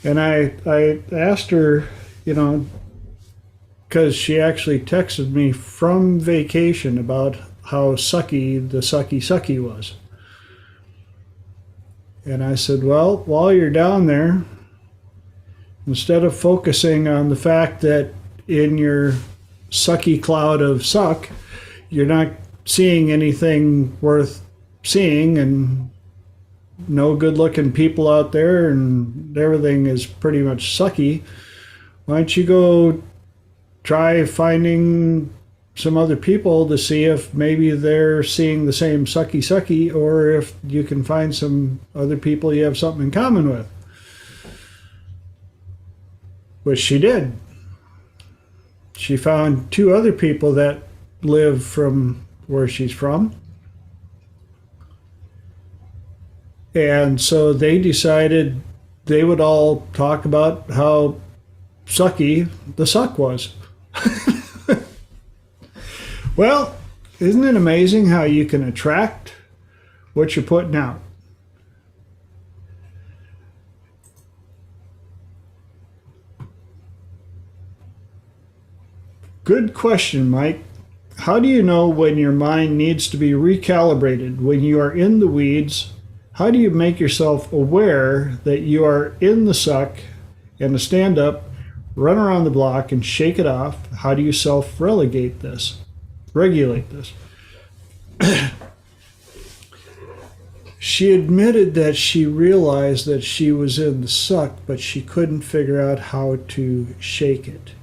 S1: And I asked her, you know, because she actually texted me from vacation about how sucky the sucky was. And I said, well, while you're down there, instead of focusing on the fact that in your sucky cloud of suck, you're not seeing anything worth seeing and no good looking people out there and everything is pretty much sucky, why don't you go try finding some other people to see if maybe they're seeing the same sucky, or if you can find some other people you have something in common with. Which she did. She found 2 other people that live from where she's from. And so they decided they would all talk about how sucky the suck was. Well, isn't it amazing how you can attract what you're putting out? Good question, Mike. How do you know when your mind needs to be recalibrated? When you are in the weeds, how do you make yourself aware that you are in the suck and to stand up, run around the block and shake it off? How do you self-regulate this? She admitted that she realized that she was in the suck, but she couldn't figure out how to shake it.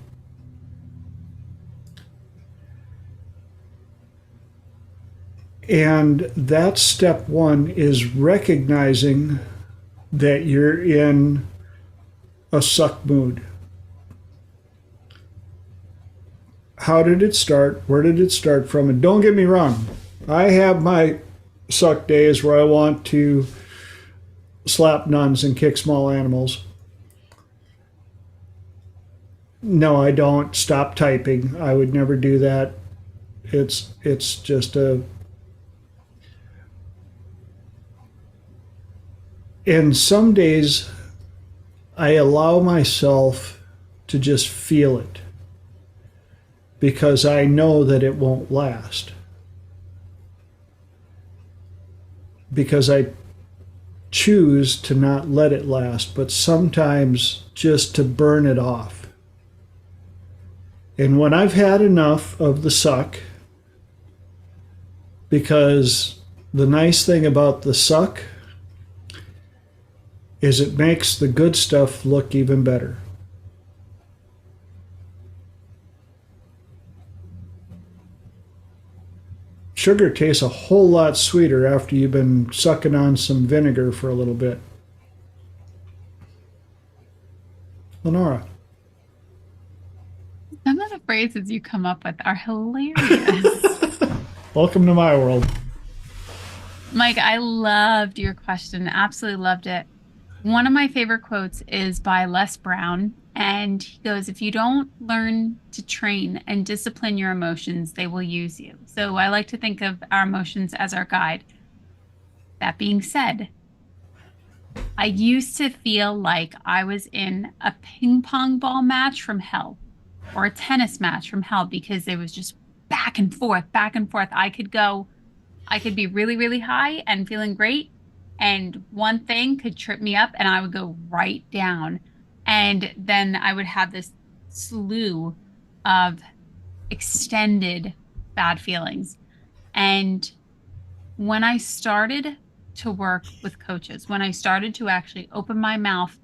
S1: And that's step 1, is recognizing that you're in a suck mood. How did it start? Where did it start from? And don't get me wrong, I have my suck days where I want to slap nuns and kick small animals. No, I don't. Stop typing. I would never do that. It's just a... And some days I allow myself to just feel it, because I know that it won't last. Because I choose to not let it last, but sometimes just to burn it off. And when I've had enough of the suck, because the nice thing about the suck is it makes the good stuff look even better. Sugar tastes a whole lot sweeter after you've been sucking on some vinegar for a little bit. Lenora.
S2: Some of the phrases you come up with are hilarious.
S1: Welcome to my world.
S2: Mike, I loved your question. Absolutely loved it. One of my favorite quotes is by Les Brown, and he goes, if you don't learn to train and discipline your emotions, they will use you. So I like to think of our emotions as our guide. That being said, I used to feel like I was in a ping pong ball match from hell, or a tennis match from hell, because it was just back and forth, back and forth. I could be really, really high and feeling great, and one thing could trip me up and I would go right down. And then I would have this slew of extended bad feelings. And when I started to work with coaches, when I started to actually open my mouth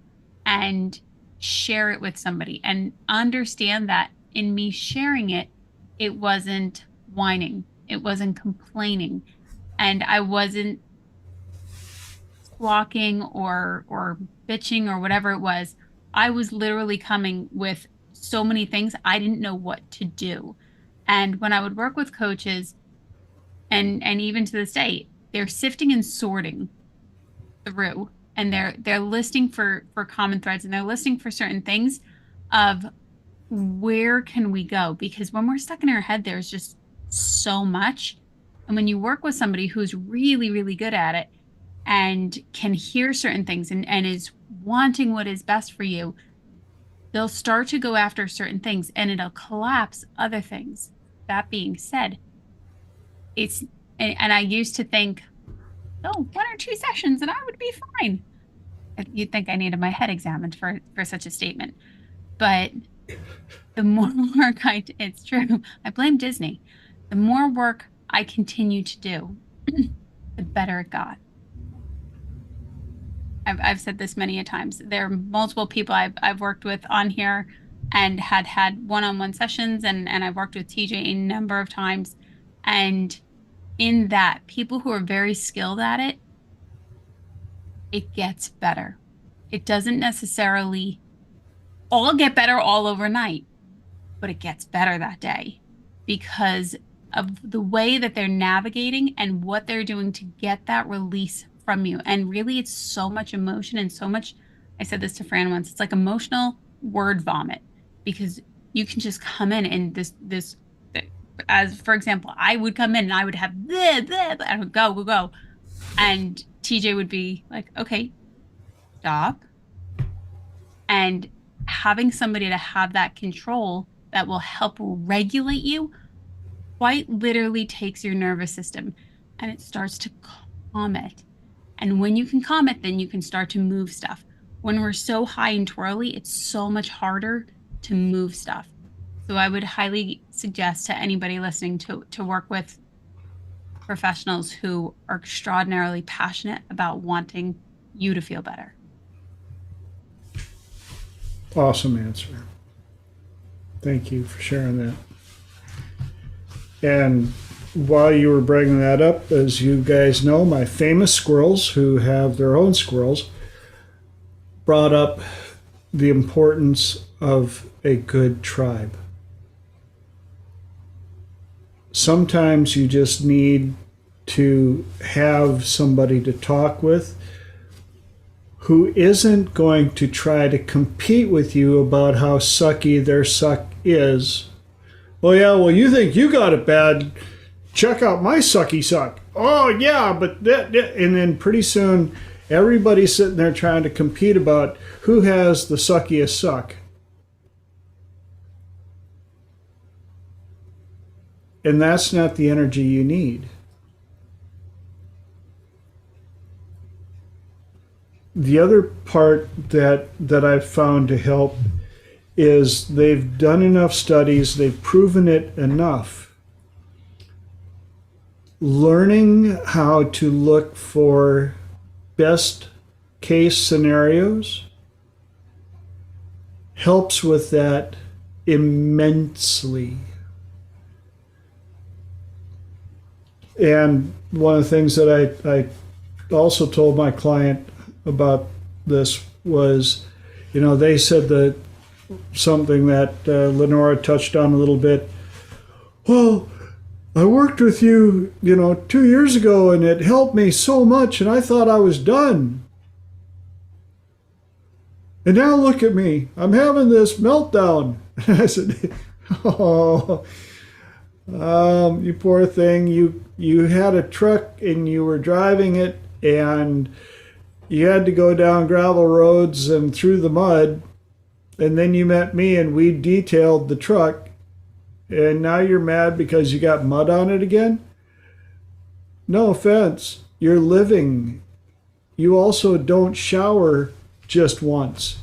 S2: and share it with somebody and understand that in me sharing it, it wasn't whining, it wasn't complaining, and I wasn't squawking or bitching or whatever it was. I was literally coming with so many things I didn't know what to do. And when I would work with coaches, and even to this day, they're sifting and sorting through, and they're listing for common threads, and they're listing for certain things of where can we go, because when we're stuck in our head, there's just so much. And when you work with somebody who's really, really good at it and can hear certain things and is wanting what is best for you, they'll start to go after certain things and it'll collapse other things. That being said, and I used to think, oh, 1 or 2 sessions and I would be fine. You'd think I needed my head examined for such a statement. But the more work it's true, I blame Disney. The more work I continue to do, the better it got. I've said this many a times. There are multiple people I've worked with on here and had one-on-one sessions, and I've worked with TJ a number of times. And in that, people who are very skilled at it, it gets better. It doesn't necessarily all get better all overnight, but it gets better that day because of the way that they're navigating and what they're doing to get that release from you. And really, it's so much emotion and so much, I said this to Fran once, it's like emotional word vomit, because you can just come in and this as for example, I would come in and I would have I would go. And TJ would be like, okay, stop. And having somebody to have that control that will help regulate you quite literally takes your nervous system and it starts to calm it. And when you can calm it, then you can start to move stuff. When we're so high and twirly, it's so much harder to move stuff. So I would highly suggest to anybody listening to work with professionals who are extraordinarily passionate about wanting you to feel better.
S1: Awesome answer. Thank you for sharing that. And while you were bringing that up, as you guys know, my famous squirrels who have their own squirrels brought up the importance of a good tribe. Sometimes you just need to have somebody to talk with who isn't going to try to compete with you about how sucky their suck is. Well, you think you got it bad. Check out my sucky suck. Oh, yeah, but that. And then pretty soon, everybody's sitting there trying to compete about who has the suckiest suck. And that's not the energy you need. The other part that I've found to help is they've done enough studies, they've proven it enough. Learning how to look for best case scenarios helps with that immensely. And one of the things that I also told my client about this was, they said that something that Lenora touched on a little bit. Well, I worked with you, 2 years ago and it helped me so much and I thought I was done. And now look at me, I'm having this meltdown. I said, oh, you poor thing, you had a truck and you were driving it and you had to go down gravel roads and through the mud, and then you met me and we detailed the truck, and now you're mad because you got mud on it again? No offense, you're living. You also don't shower just once.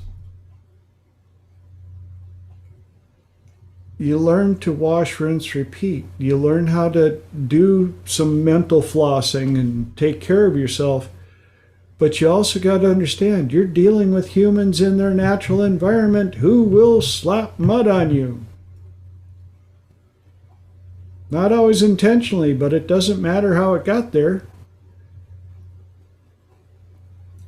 S1: you learn to wash, rinse, repeat. You learn how to do some mental flossing and take care of yourself. But you also got to understand you're dealing with humans in their natural environment who will slap mud on you. Not always intentionally, but it doesn't matter how it got there.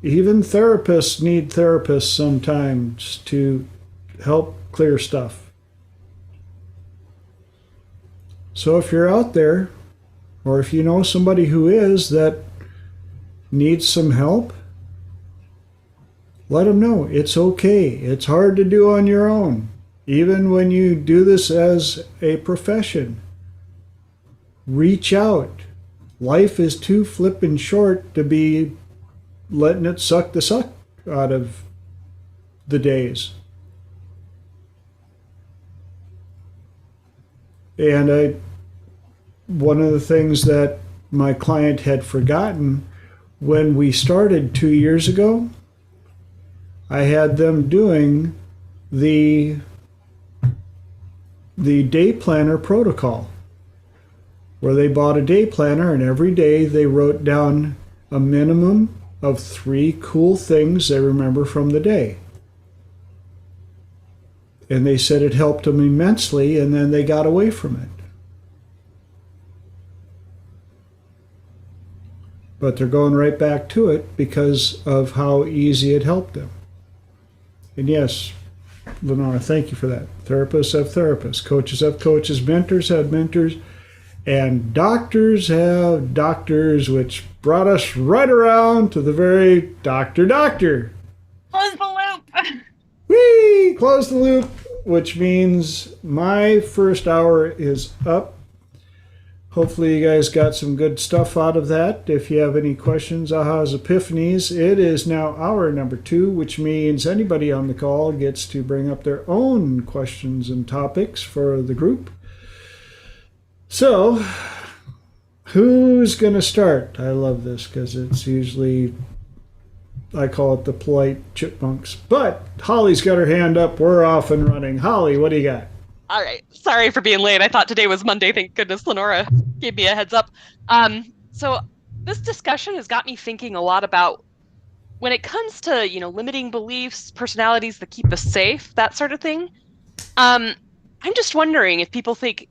S1: Even therapists need therapists sometimes to help clear stuff. So if you're out there, or if you know somebody who is that needs some help, let them know it's okay. It's hard to do on your own, even when you do this as a profession. Reach out. Life is too flippin' short to be letting it suck the suck out of the days. And one of the things that my client had forgotten when we started 2 years ago, I had them doing the day planner protocol, where they bought a day planner and every day they wrote down a minimum of 3 cool things they remember from the day. And they said it helped them immensely, and then they got away from it. But they're going right back to it because of how easy it helped them. And yes, Lenora, thank you for that. Therapists have therapists, coaches have coaches, mentors have mentors, and doctors have doctors, which brought us right around to the very doctor.
S2: Close the loop.
S1: Whee! Close the loop, which means my first hour is up. Hopefully you guys got some good stuff out of that. If you have any questions, ahas, epiphanies, it is now hour number 2, which means anybody on the call gets to bring up their own questions and topics for the group. So, who's going to start? I love this because it's usually, I call it the polite chipmunks. But Holly's got her hand up. We're off and running. Holly, what do you got?
S5: All right. Sorry for being late. I thought today was Monday. Thank goodness Lenora gave me a heads up. So this discussion has got me thinking a lot about when it comes to, limiting beliefs, personalities that keep us safe, that sort of thing. I'm just wondering if people think,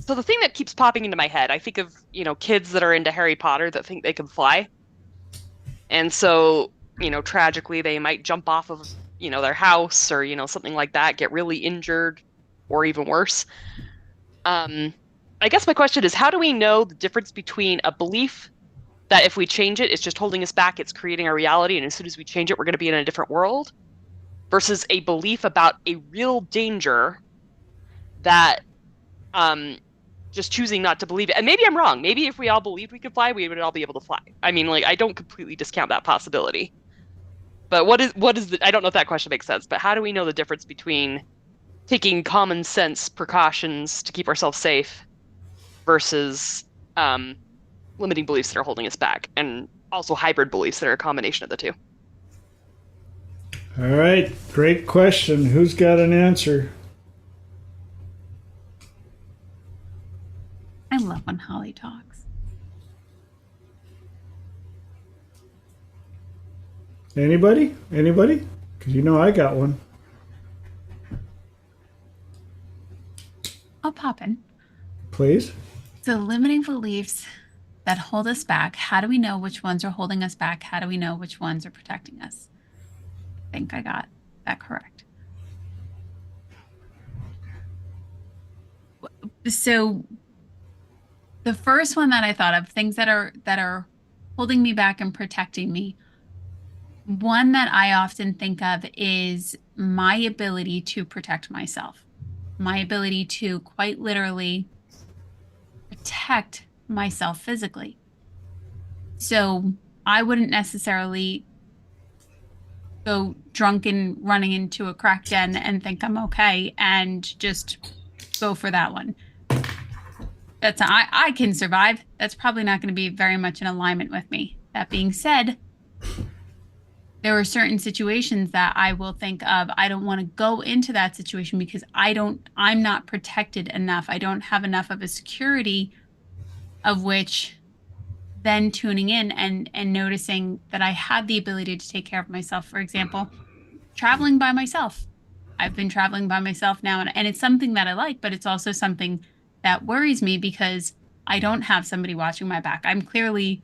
S5: so the thing that keeps popping into my head, I think of, kids that are into Harry Potter that think they can fly. And so, tragically, they might jump off of, their house or, something like that, get really injured, or even worse. I guess my question is, how do we know the difference between a belief that if we change it, it's just holding us back, it's creating our reality, and as soon as we change it, we're going to be in a different world, versus a belief about a real danger that just choosing not to believe it. And maybe I'm wrong. Maybe if we all believed we could fly, we would all be able to fly. I mean, I don't completely discount that possibility. But what is I don't know if that question makes sense, but how do we know the difference between taking common sense precautions to keep ourselves safe versus limiting beliefs that are holding us back, and also hybrid beliefs that are a combination of the two?
S1: All right, great question. Who's got an answer?
S2: I love when Holly talks.
S1: Anybody? Because I got one.
S2: I'll pop in.
S1: Please.
S2: So limiting beliefs that hold us back, how do we know which ones are holding us back? How do we know which ones are protecting us? I think I got that correct. So the first one that I thought of, things that are holding me back and protecting me, one that I often think of is my ability to protect myself, my ability to quite literally protect myself physically. So I wouldn't necessarily go drunk and running into a crack den and think I'm okay and just go for that one. I can survive. That's probably not going to be very much in alignment with me. That being said, there are certain situations that I will think of, I don't want to go into that situation because I'm not protected enough. I don't have enough of a security of which then tuning in and noticing that I had the ability to take care of myself. For example, traveling by myself. I've been traveling by myself now, and it's something that I like, but it's also something that worries me because I don't have somebody watching my back. I'm clearly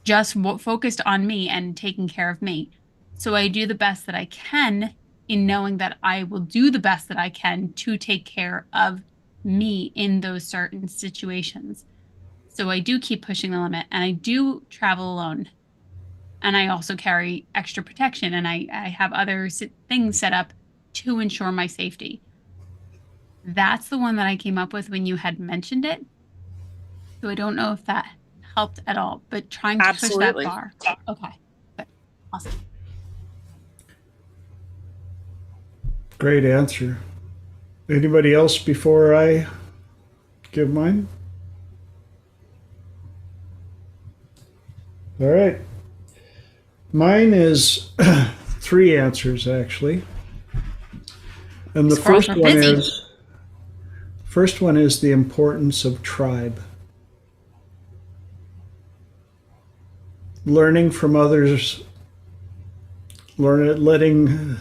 S2: just focused on me and taking care of me. So I do the best that I can in knowing that I will do the best that I can to take care of me in those certain situations. So I do keep pushing the limit, and I do travel alone. And I also carry extra protection, and I have other things set up to ensure my safety. That's the one that I came up with when you had mentioned it. So I don't know if that helped at all, but trying to push that
S6: Absolutely.
S2: bar. Okay. Good. Awesome.
S1: Great answer. Anybody else before I give mine? All right. Mine is 3 answers, actually. And the
S2: Squirrels
S1: first
S2: are
S1: one
S2: busy.
S1: is the importance of tribe. Learning from others, letting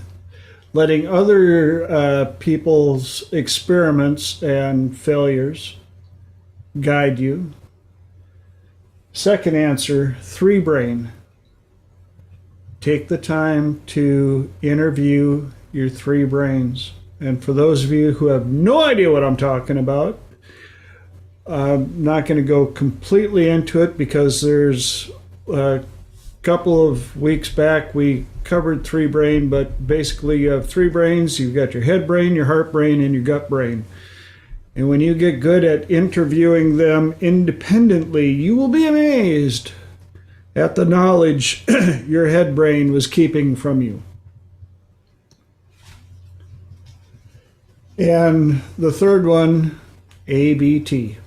S1: other people's experiments and failures guide you. Second answer, 3 brain. Take the time to interview your 3 brains. And for those of you who have no idea what I'm talking about, I'm not going to go completely into it because there's a couple of weeks back we covered 3 brain, but basically you have 3 brains. You've got your head brain, your heart brain, and your gut brain. And when you get good at interviewing them independently, you will be amazed at the knowledge your head brain was keeping from you. And the third one, ABT.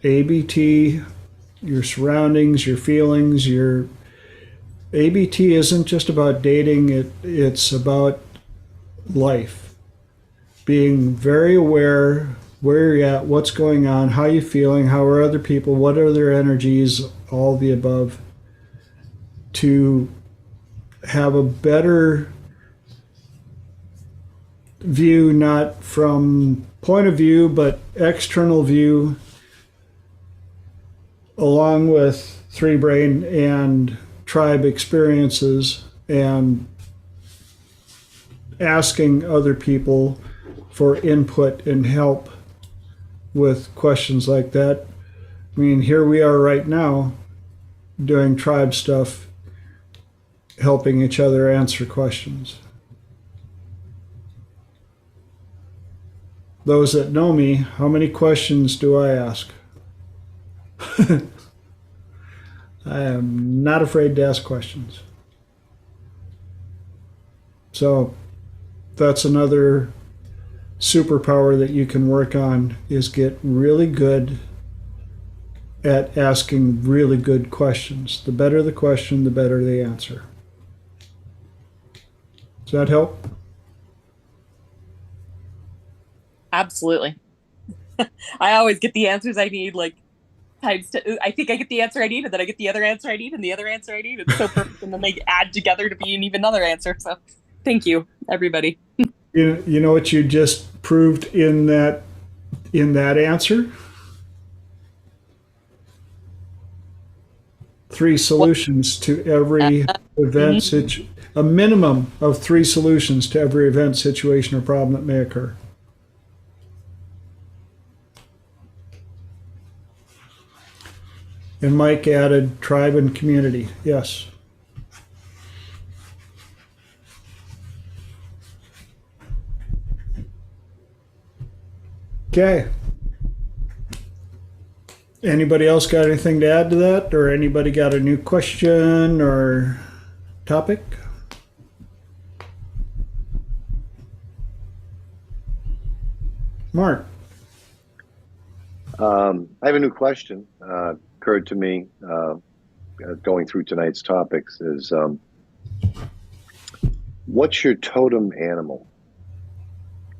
S1: ABT, your surroundings, your feelings, your ABT isn't just about dating, it's about life. Being very aware where you're at, what's going on, how you're feeling, how are other people, what are their energies, all the above, to have a better view, not from point of view, but external view, along with 3 brain and tribe experiences, and asking other people for input and help with questions like that. I mean, here we are right now doing tribe stuff, helping each other answer questions. Those that know me, how many questions do I ask? I am not afraid to ask questions. So that's another superpower that you can work on, is get really good at asking really good questions. The better the question, the better the answer. Does that help?
S6: Absolutely. I always get the answers I need, like I think I get the answer I need, and then I get the other answer I need, and the other answer I need. It's so perfect, and then they add together to be an even another answer. So, thank you, everybody.
S1: You know what you just proved in that answer? 3 solutions to every event a minimum of 3 solutions to every event, situation, or problem that may occur. And Mike added tribe and community. Yes. Okay. Anybody else got anything to add to that? Or anybody got a new question or topic? Mark.
S4: I have a new question. occurred to me going through tonight's topics is what's your totem animal?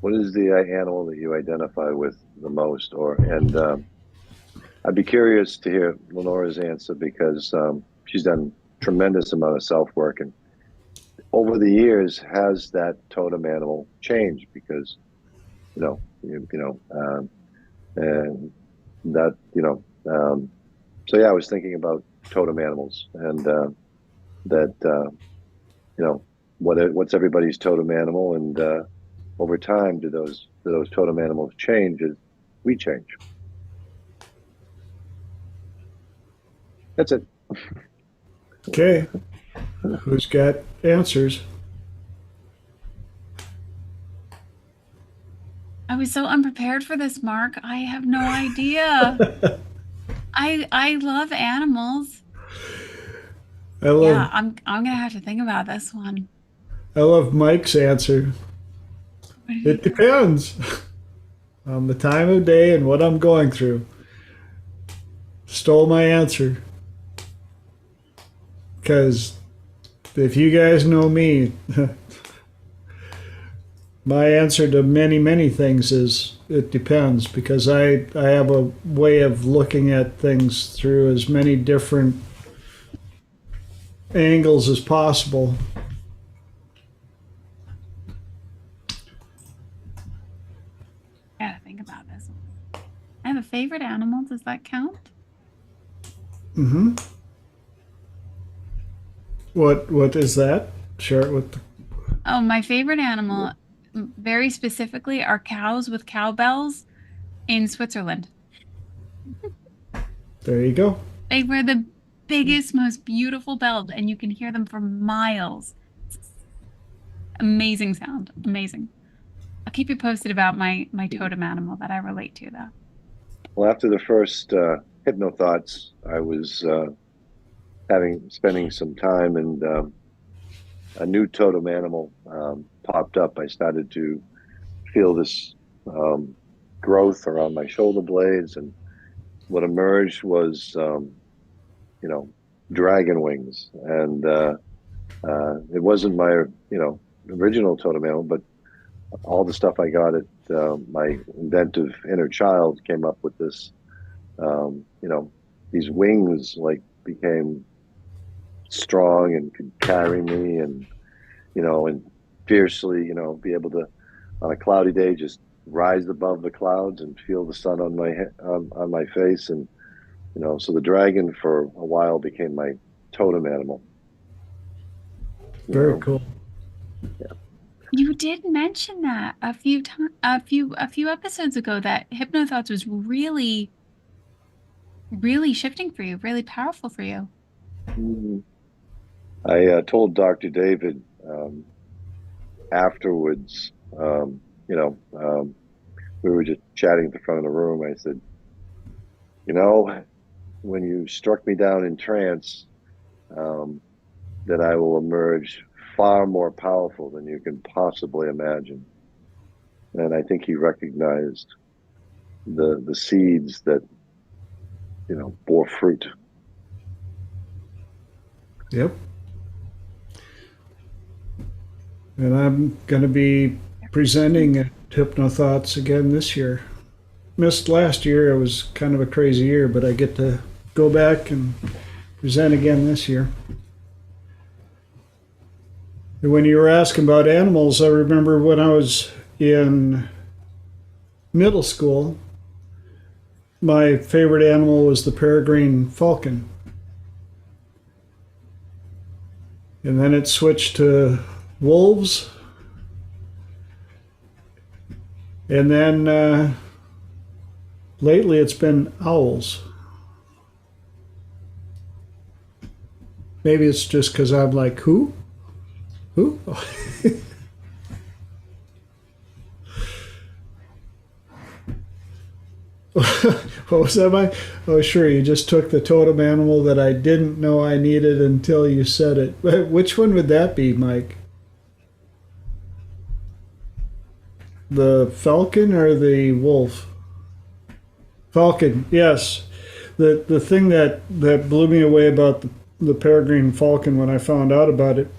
S4: What is the animal that you identify with the most? I'd be curious to hear Lenora's answer because she's done tremendous amount of self-work, and over the years, has that totem animal changed? Because and that so yeah, I was thinking about totem animals and what's everybody's totem animal, and over time, do those totem animals change as we change? That's it.
S1: Okay. Who's got answers?
S2: I was so unprepared for this, Mark. I have no idea. I love animals. Yeah, I'm gonna have to think about this one.
S1: I love Mike's answer. It depends on the time of day and what I'm going through. Stole my answer. Because if you guys know me, my answer to many, many things is it depends, because I have a way of looking at things through as many different angles as possible.
S2: I gotta think about this one. I have a favorite animal. Does that count?
S1: Mm-hmm. What is that? Share it with.
S2: Oh, my favorite animal, very specifically, are cows with cowbells in Switzerland.
S1: There you go.
S2: They were the biggest, most beautiful bells, and you can hear them for miles. Amazing sound. Amazing. I'll keep you posted about my totem animal that I relate to, though.
S4: Well, after the first hypno thoughts, I was spending some time, and a new totem animal popped up. I started to feel this growth around my shoulder blades, and what emerged was dragon wings. And it wasn't my original totem animal, but all the stuff I got at my inventive inner child came up with this. These wings became strong and could carry me, and fiercely, be able to on a cloudy day just rise above the clouds and feel the sun on my on my face, and so the dragon for a while became my totem animal.
S1: Very cool.
S4: Yeah.
S2: You did mention that a few episodes ago, that hypnothoughts was really, really shifting for you, really powerful for you.
S4: Mm-hmm. I told Dr. David afterwards, we were just chatting at the front of the room. I said, when you struck me down in trance, that I will emerge far more powerful than you can possibly imagine. And I think he recognized the seeds that, bore fruit.
S1: Yep. And I'm going to be presenting at Hypnothoughts again this year. Missed last year. It was kind of a crazy year, but I get to go back and present again this year. And when you were asking about animals, I remember when I was in middle school, my favorite animal was the peregrine falcon. And then it switched to wolves. And then lately it's been owls. Maybe it's just because I'm like, who? Who? What was that? Oh, sure. You just took the totem animal that I didn't know I needed until you said it. Which one would that be, Mike? The falcon or the wolf? Falcon, yes. The thing that blew me away about the peregrine falcon when I found out about it,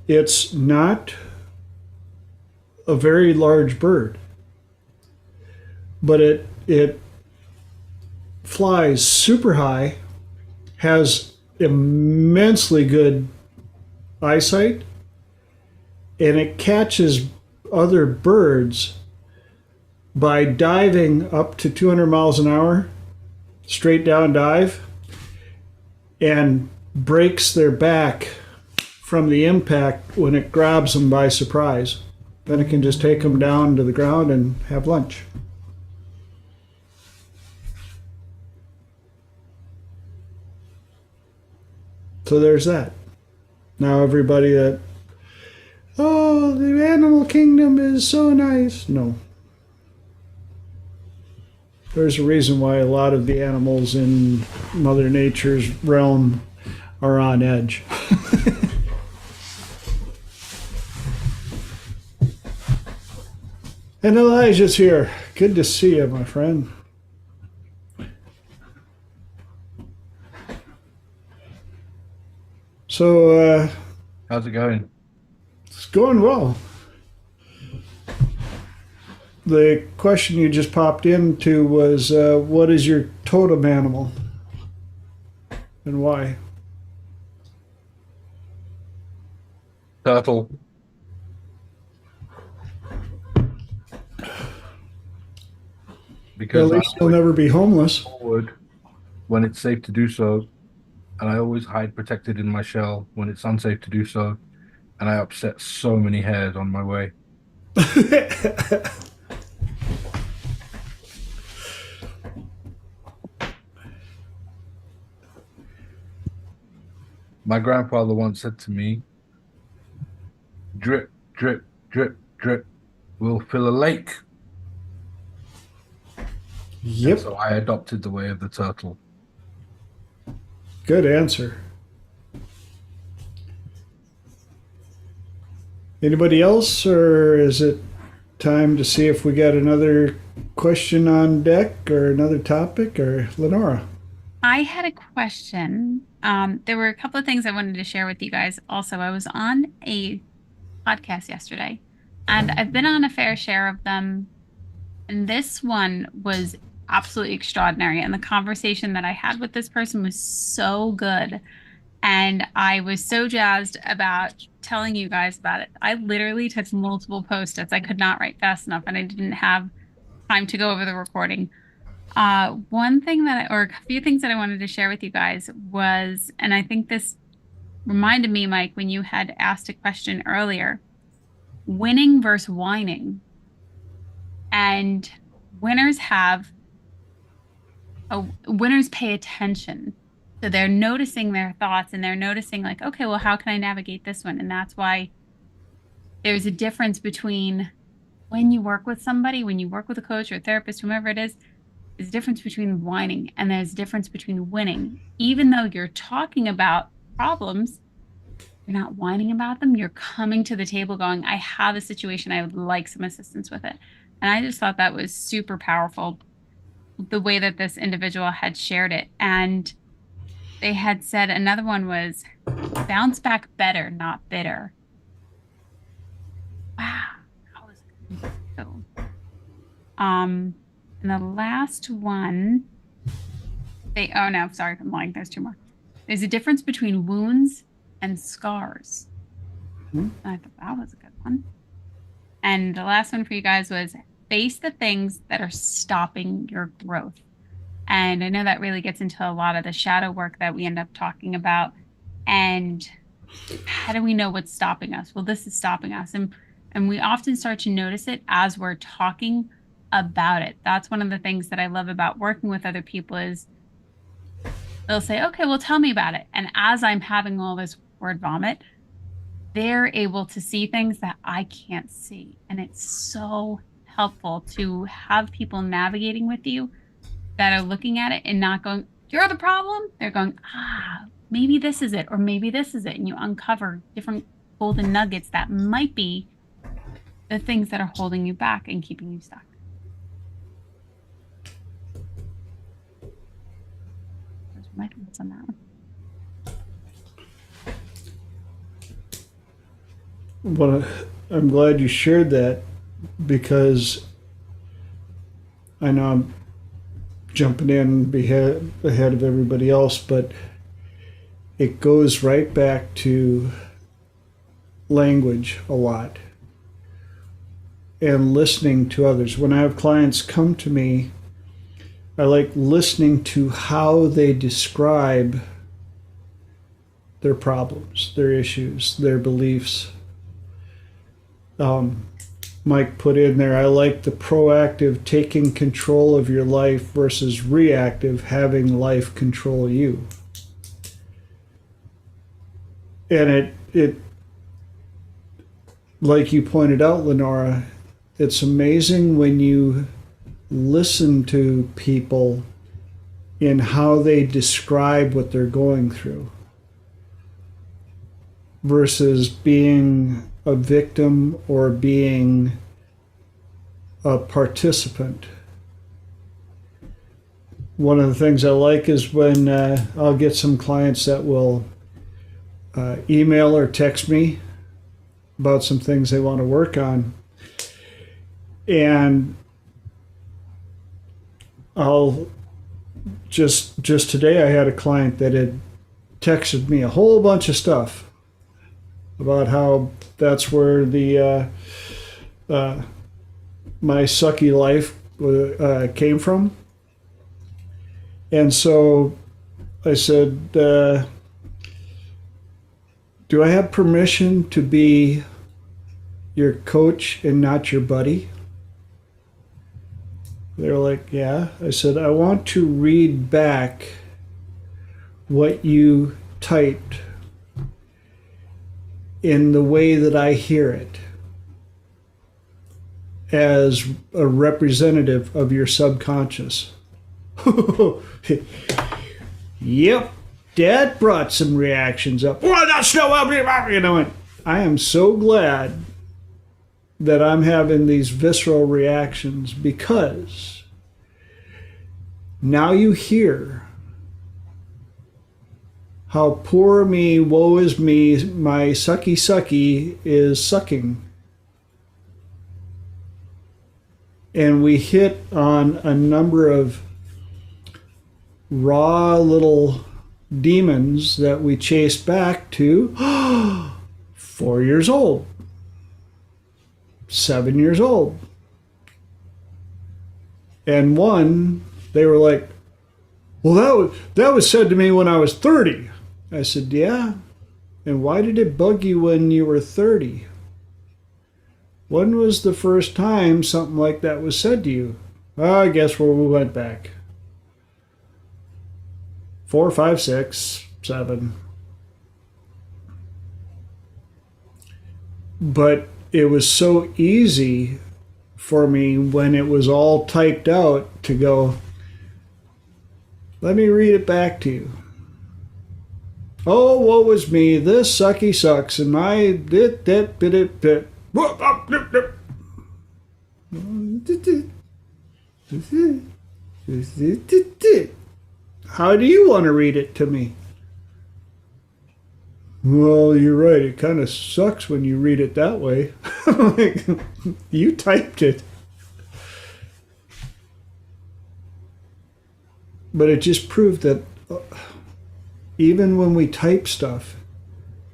S1: it's not a very large bird, but it flies super high, has immensely good eyesight, and it catches other birds by diving up to 200 miles an hour, straight down dive, and breaks their back from the impact when it grabs them by surprise. Then it can just take them down to the ground and have lunch. So there's that. Now everybody that, oh, the animal kingdom is so nice. No. There's a reason why a lot of the animals in Mother Nature's realm are on edge. And Elijah's here. Good to see you, my friend. So,
S7: how's it going?
S1: It's going well. The question you just popped into was, what is your totem animal? And why?
S7: Turtle. Because
S1: at least you'll never be homeless.
S7: Forward when it's safe to do so, and I always hide protected in my shell when it's unsafe to do so, and I upset so many hares on my way. My grandfather once said to me, drip, drip, drip, drip will fill a lake.
S1: Yep.
S7: And so I adopted the way of the turtle.
S1: Good answer. Anybody else, or is it time to see if we got another question on deck or another topic? Or Lenora?
S2: I had a question. There were a couple of things I wanted to share with you guys. Also, I was on a podcast yesterday, and I've been on a fair share of them, and this one was absolutely extraordinary. And the conversation that I had with this person was so good. And I was so jazzed about telling you guys about it. I literally took multiple post-its. I could not write fast enough, and I didn't have time to go over the recording. One thing or a few things that I wanted to share with you guys was, and I think this reminded me, Mike, when you had asked a question earlier, winning versus whining. And winners pay attention. So they're noticing their thoughts, and they're noticing like, okay, well, how can I navigate this one? And that's why there's a difference between when you work with somebody, when you work with a coach or a therapist, whomever it is, there's a difference between whining and there's a difference between winning. Even though you're talking about problems, you're not whining about them. You're coming to the table going, I have a situation. I would like some assistance with it. And I just thought that was super powerful, the way that this individual had shared it. And they had said another one was bounce back better, not bitter. Wow. That was good. So, and the last one, oh no, sorry, I'm lying. There's two more. There's a difference between wounds and scars. I thought that was a good one. And the last one for you guys was face the things that are stopping your growth. And I know that really gets into a lot of the shadow work that we end up talking about. And how do we know what's stopping us? Well, this is stopping us. And we often start to notice it as we're talking about it. That's one of the things that I love about working with other people is they'll say, okay, well, tell me about it. And as I'm having all this word vomit, they're able to see things that I can't see. And it's so helpful to have people navigating with you that are looking at it and not going, you're the problem. They're going, maybe this is it, or maybe this is it. And you uncover different golden nuggets that might be the things that are holding you back and keeping you stuck. my thoughts on that.
S1: Well, I'm glad you shared that, because I know I'm jumping in ahead of everybody else, but it goes right back to language a lot and listening to others. When I have clients come to me, I like listening to how they describe their problems, their issues, their beliefs. Mike put in there, I like the proactive taking control of your life versus reactive having life control you. And it like you pointed out, Lenora, it's amazing when you listen to people in how they describe what they're going through versus being a victim or being a participant. One of the things I like is when I'll get some clients that will email or text me about some things they want to work on. And I'll just today I had a client that had texted me a whole bunch of stuff about how that's where the my sucky life came from. And so I said, do I have permission to be your coach and not your buddy? They're like, yeah. I said, I want to read back what you typed in the way that I hear it as a representative of your subconscious. Yep, that brought some reactions up. Well, that's no, you know, I am so glad that I'm having these visceral reactions, because now you hear how poor me, woe is me, my sucky is sucking. And we hit on a number of raw little demons that we chase back to 4 years old, 7 years old. And one, they were like, well, that was said to me when I was 30. I said, yeah. And why did it bug you when you were 30? When was the first time something like that was said to you? Oh, I guess where we went back. 4, 5, 6, 7. But it was so easy for me when it was all typed out to go, let me read it back to you. Oh, woe was me, this sucky sucks, and my dit. How do you want to read it to me? Well, you're right. It kind of sucks when you read it that way. You typed it. But it just proved that even when we type stuff,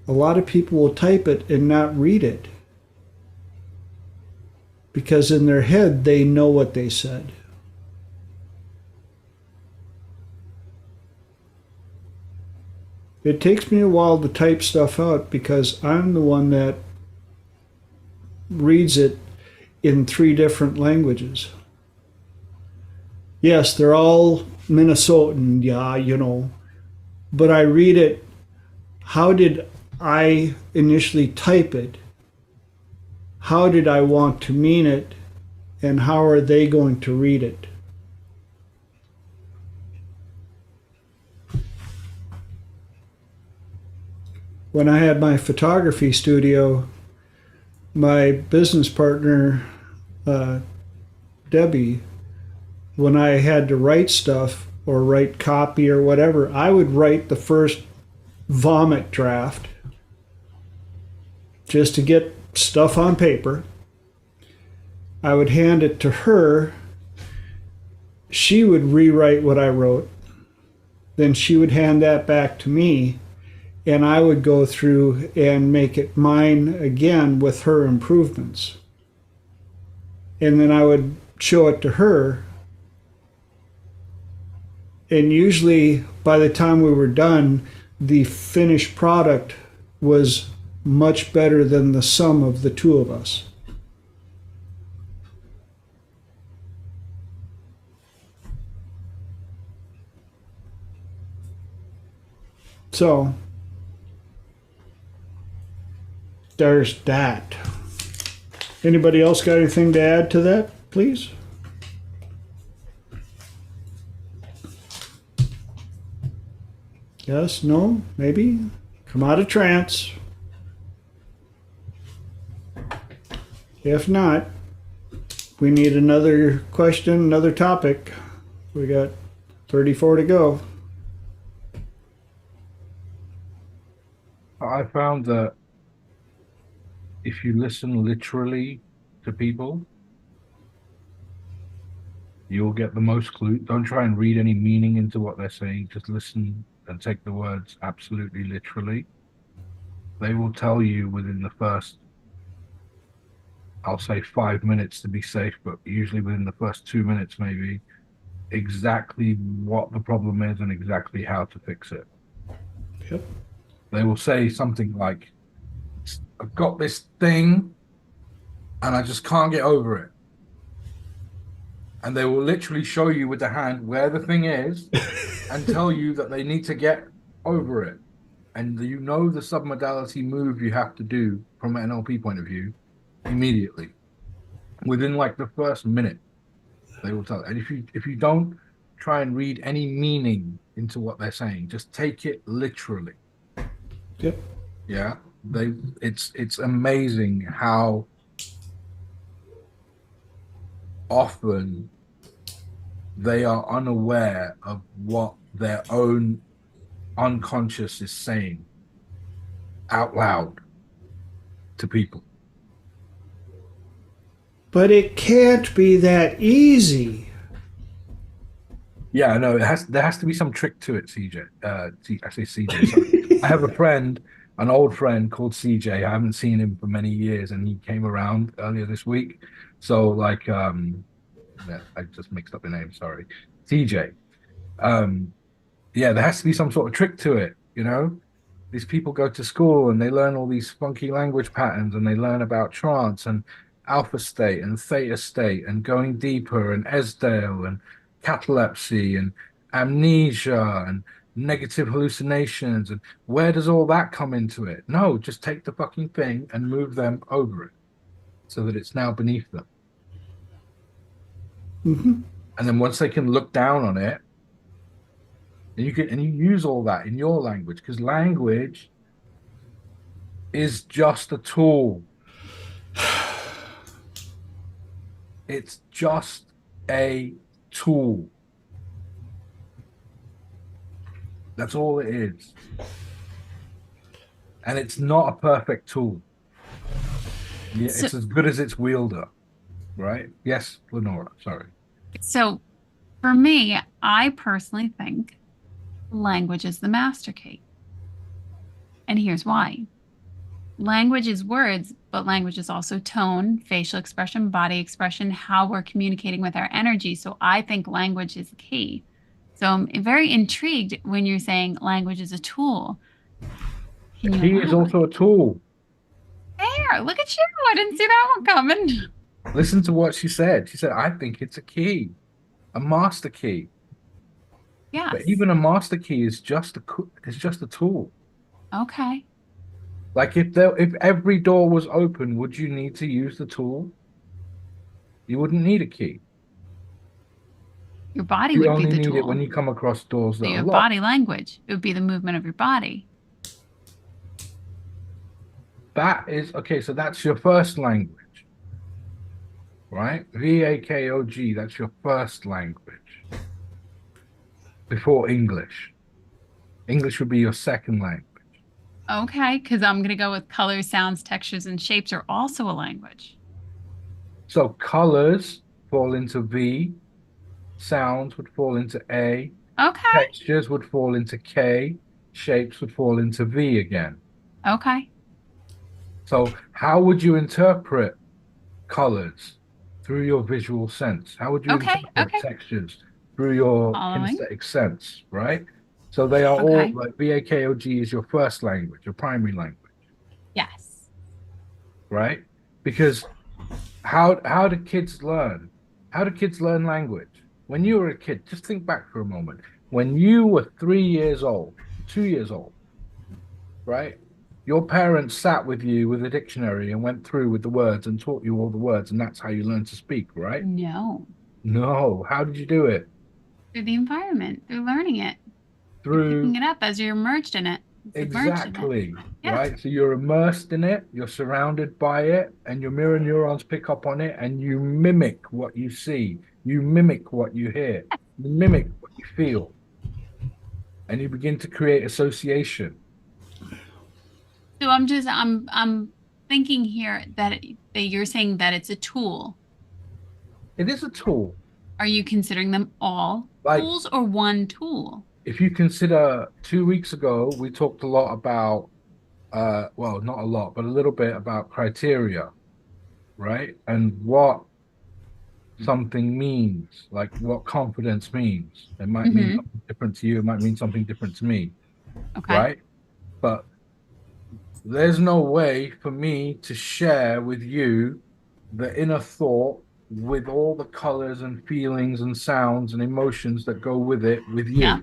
S1: a lot of people will type it and not read it, because in their head they know what they said. It takes me a while to type stuff out because I'm the one that reads it in 3 different languages. Yes, they're all Minnesotan, yeah, you know, but I read it. How did I initially type it? How did I want to mean it? And how are they going to read it? When I had my photography studio, my business partner, Debbie, when I had to write stuff, or write copy or whatever, I would write the first vomit draft just to get stuff on paper. I would hand it to her. She would rewrite what I wrote. Then she would hand that back to me, and I would go through and make it mine again with her improvements. And then I would show it to her. And usually by the time we were done, the finished product was much better than the sum of the two of us. So there's that. Anybody else got anything to add to that, please? Yes, no, maybe? Come out of trance. If not, we need another question, another topic. We got 34 to go.
S7: I found that if you listen literally to people, you'll get the most clue. Don't try and read any meaning into what they're saying. Just listen and take the words absolutely literally. They will tell you within the first, I'll say 5 minutes to be safe, but usually within the first 2 minutes maybe, exactly what the problem is and exactly how to fix it.
S1: Yep.
S7: They will say something like, I've got this thing and I just can't get over it. And they will literally show you with the hand where the thing is and tell you that they need to get over it. And you know the submodality move you have to do from an NLP point of view immediately. Within like the first minute, they will tell. And if you don't try and read any meaning into what they're saying, just take it literally.
S1: Yep.
S7: Yeah. It's amazing how often they are unaware of what their own unconscious is saying out loud to people.
S1: But it can't be that easy.
S7: Yeah, no, there has to be some trick to it, CJ. I say CJ. Sorry. I have a friend, an old friend called CJ. I haven't seen him for many years, and he came around earlier this week. So, like, I just mixed up the name. Sorry, CJ. Yeah, there has to be some sort of trick to it. You know, these people go to school and they learn all these funky language patterns, and they learn about trance and alpha state and theta state and going deeper and Esdale and catalepsy and amnesia and negative hallucinations. And where does all that come into it? No, just take the fucking thing and move them over it so that it's now beneath them.
S1: Mm-hmm.
S7: And then once they can look down on it, and you use all that in your language, because language is just a tool. It's just a tool. That's all it is. And it's not a perfect tool. Yeah, it's as good as its wielder, right? Yes, Lenora, sorry.
S2: So for me, I personally think language is the master key. And here's why. Language is words, but language is also tone, facial expression, body expression, how we're communicating with our energy. So I think language is the key. So I'm very intrigued when you're saying language is a tool.
S7: The key is also a tool.
S2: There, look at you. I didn't see that one coming.
S7: Listen to what she said. She said, I think it's a key, a master key.
S2: Yes.
S7: But even a master key is just a tool.
S2: Okay.
S7: Like if every door was open, would you need to use the tool? You wouldn't need a key.
S2: Your body
S7: You
S2: would
S7: only
S2: be the
S7: need
S2: tool.
S7: it when you come across doors that
S2: So
S7: are
S2: your
S7: locked.
S2: body language. It would be the movement of your body.
S7: That is okay. So that's your first language, right? VAKOG. That's your first language. before English. English would be your second language.
S2: Okay, because I'm going to go with colors, sounds, textures, and shapes are also a language.
S7: So colors fall into V, sounds would fall into A,
S2: Okay.
S7: textures would fall into K, shapes would fall into V again.
S2: Okay.
S7: So how would you interpret colors? Through your visual sense. How would you
S2: Okay.
S7: interpret
S2: Okay.
S7: textures? Through your
S2: Following.
S7: kinesthetic sense, right? So they are
S2: Okay.
S7: all like VAKOG is your first language, your primary language,
S2: Yes.
S7: right? Because how do kids learn? How do kids learn language? When you were a kid, just think back for a moment. When you were 3 years old, 2 years old, right? Your parents sat with you with a dictionary and went through with the words and taught you all the words, and that's how you learn to speak, right?
S2: No.
S7: No. How did you do it?
S2: Through the environment, through learning it,
S7: Through
S2: picking it up as you're immersed in it. Submerged in it.
S7: exactly,
S2: Yeah.
S7: right? So you're immersed in it, you're surrounded by it, and your mirror neurons pick up on it, and you mimic what you see, you mimic what you hear, you mimic what you feel, and you begin to create association.
S2: So I'm thinking here that you're saying that it's a tool.
S7: It is a tool.
S2: Are you considering them all
S7: Like-
S2: tools or one tool?
S7: If you consider 2 weeks ago, we talked a lot about, well, not a lot, but a little bit about criteria, right? And what something means, like what confidence means. It might mean something different to you, it might mean something different to me,
S2: Okay.
S7: right? But there's no way for me to share with you the inner thought with all the colors and feelings and sounds and emotions that go with it with you.
S2: Yeah.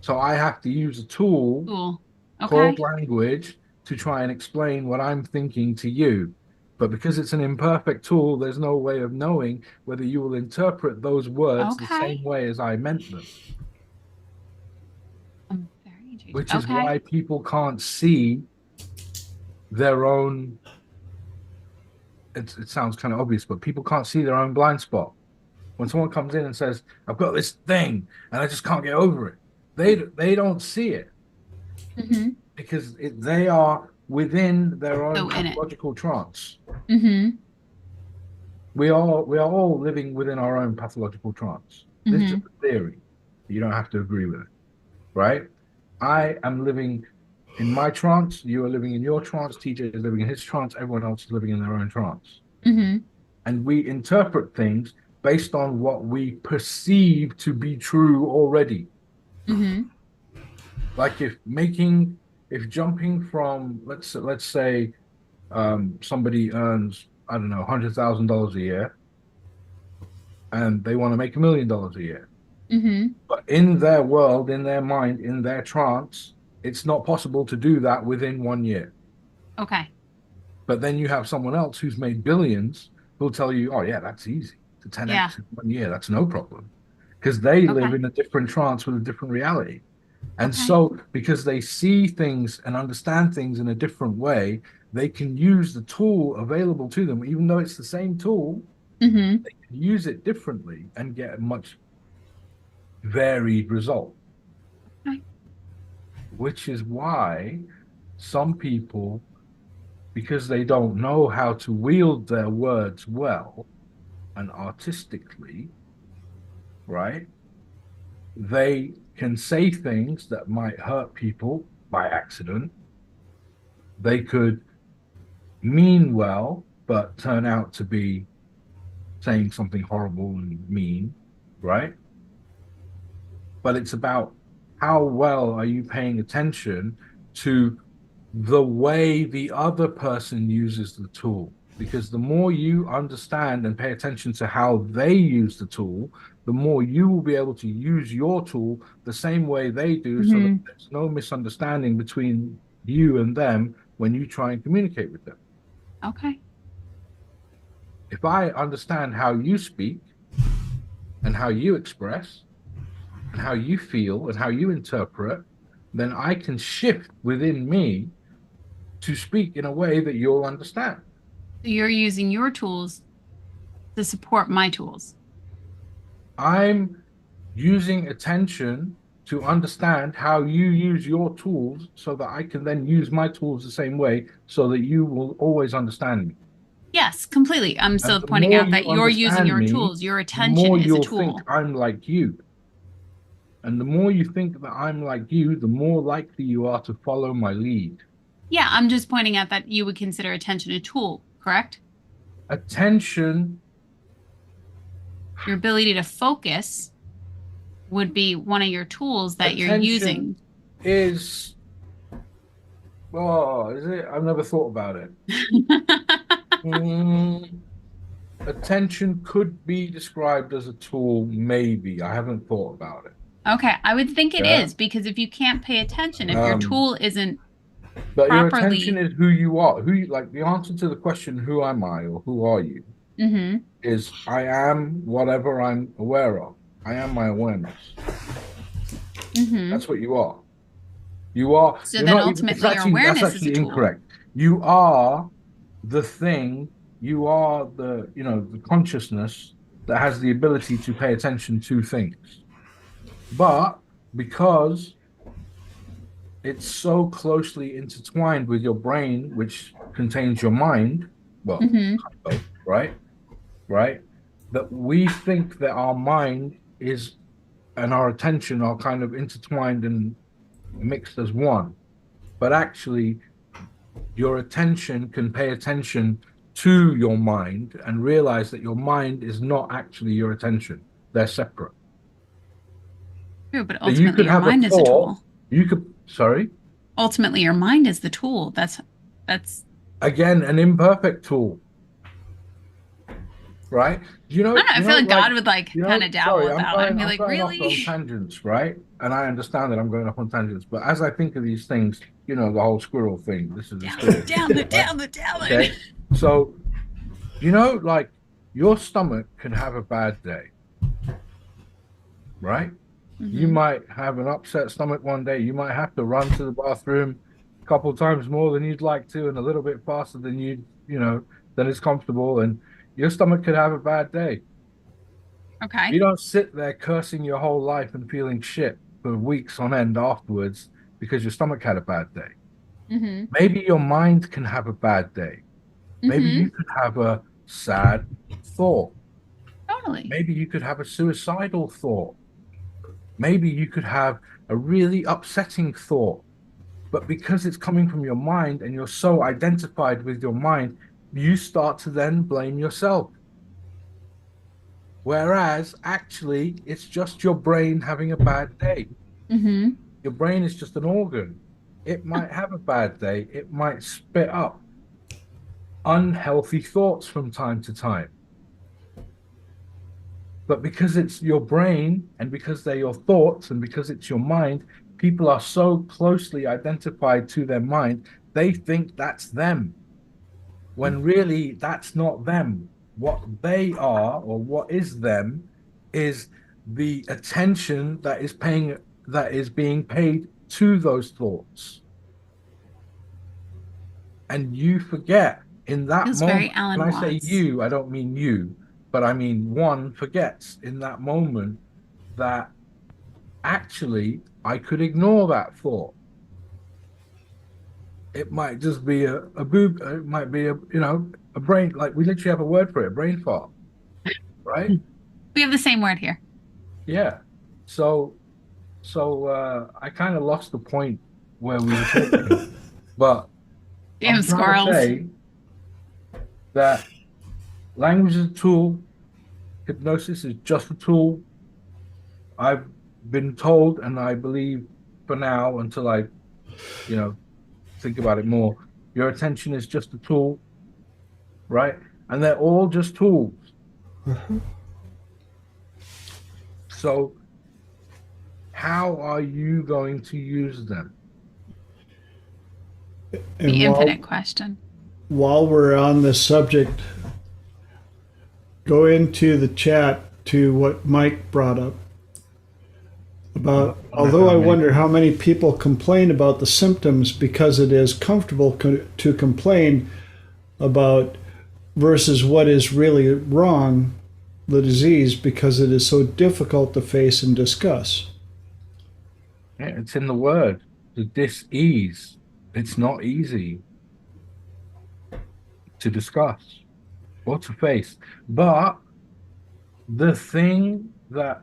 S7: So I have to use a tool
S2: Cool. Okay.
S7: called language to try and explain what I'm thinking to you. But because it's an imperfect tool, there's no way of knowing whether you will interpret those words the
S2: Okay.
S7: same way as I meant them.
S2: I'm very intrigued.
S7: Which is
S2: Okay.
S7: why people can't see their own. It sounds kind of obvious, but people can't see their own blind spot. When someone comes in and says, "I've got this thing and I just can't get over it," they don't see it because they are within their own
S2: So in it.
S7: pathological trance.
S2: Mm-hmm.
S7: We are all living within our own pathological trance. This is just a theory. You don't have to agree with it, right? I am living in my trance. You are living in your trance. TJ is living in his trance. Everyone else is living in their own trance. And we interpret things based on what we perceive to be true already. Like if jumping from, let's say somebody earns, I don't know, $100,000 a year, and they want to make $1 million a year. But in their world, in their mind, in their trance, it's not possible to do that within 1 year.
S2: Okay.
S7: But then you have someone else who's made billions who'll tell you, "Oh yeah, that's easy to 10x in 1 year. That's no problem," because they live in a different trance with a different reality. And so because they see things and understand things in a different way, they can use the tool available to them, even though it's the same tool, they can use it differently and get a much varied result. Which is why some people, because they don't know how to wield their words well and artistically, right? They can say things that might hurt people by accident. They could mean well, but turn out to be saying something horrible and mean, right? But it's about how well are you paying attention to the way the other person uses the tool. Because the more you understand and pay attention to how they use the tool, the more you will be able to use your tool the same way they do, so that there's no misunderstanding between you and them when you try and communicate with them.
S2: Okay.
S7: If I understand how you speak and how you express and how you feel and how you interpret, then I can shift within me to speak in a way that you'll understand.
S2: So you're using your tools to support my tools.
S7: I'm using attention to understand how you use your tools so that I can then use my tools the same way so that you will always understand me.
S2: Yes, completely. I'm still
S7: And the
S2: pointing
S7: more
S2: out that
S7: you
S2: you're using your
S7: understand me,
S2: tools. Your
S7: the
S2: attention
S7: more
S2: is a
S7: you'll
S2: tool.
S7: think I'm like you. And the more you think that I'm like you, the more likely you are to follow my lead.
S2: Yeah, I'm just pointing out that you would consider attention a tool, correct?
S7: Attention,
S2: Your ability to focus would be one of your tools that you're using.
S7: is, oh, is it? I've never thought about it. Attention could be described as a tool, maybe. I haven't thought about it.
S2: Okay, I would think it
S7: Yeah.
S2: is, because if you can't pay attention, if your tool isn't
S7: But
S2: properly...
S7: your attention is who you are. Like the answer to the question, who am I or who are you, is I am whatever I'm aware of. I am my awareness. That's what you are. You are.
S2: So then ultimately your awareness
S7: that's
S2: is
S7: actually
S2: a tool.
S7: incorrect. You are the thing. You are the the consciousness that has the ability to pay attention to things. But because it's so closely intertwined with your brain, which contains your mind, well, right, that we think that our mind is and our attention are kind of intertwined and mixed as one. But actually, your attention can pay attention to your mind and realize that your mind is not actually your attention. They're separate.
S2: True, but ultimately your mind is a tool.
S7: You could, sorry?
S2: Ultimately, your mind is the tool. That's
S7: again an imperfect tool. Right?
S2: I don't know, I feel like God would kind of dabble with that. I'd be like, really?
S7: Off on tangents, right? And I understand that I'm going off on tangents, but as I think of these things, the whole squirrel thing. This is
S2: down the
S7: okay? So, like your stomach can have a bad day, right? You might have an upset stomach one day. You might have to run to the bathroom a couple of times more than you'd like to, and a little bit faster than than is comfortable. And your stomach could have a bad day.
S2: Okay.
S7: You don't sit there cursing your whole life and feeling shit for weeks on end afterwards because your stomach had a bad day. Maybe your mind can have a bad day. Maybe you could have a sad thought.
S2: Totally.
S7: Maybe you could have a suicidal thought. Maybe you could have a really upsetting thought. But because it's coming from your mind and you're so identified with your mind, you start to then blame yourself. Whereas actually, it's just your brain having a bad day. Your brain is just an organ. It might have a bad day. It might spit up unhealthy thoughts from time to time. But because it's your brain and because they're your thoughts and because it's your mind, people are so closely identified to their mind, they think that's them. When really that's not them. What they are or what is them is the attention that is being paid to those thoughts. And you forget in that moment. When I say you, I don't mean you, but I mean one forgets in that moment that actually I could ignore that thought. It might just be a boob. It might be a brain. Like we literally have a word for it, a brain fart, right?
S2: We have the same word here.
S7: Yeah. So I kind of lost the point where we were talking, but
S2: damn squirrels.
S7: To say that language is a tool. Hypnosis is just a tool. I've been told, and I believe for now, until I, think about it more, your attention is just a tool, right? And they're all just tools. So how are you going to use them?
S2: The infinite question.
S1: While we're on this subject, go into the chat to what Mike brought up about, although I wonder how many people complain about the symptoms because it is comfortable to complain about versus what is really wrong, the disease, because it is so difficult to face and discuss.
S7: Yeah, it's in the word, the dis-ease. It's not easy to discuss or to face. But the thing that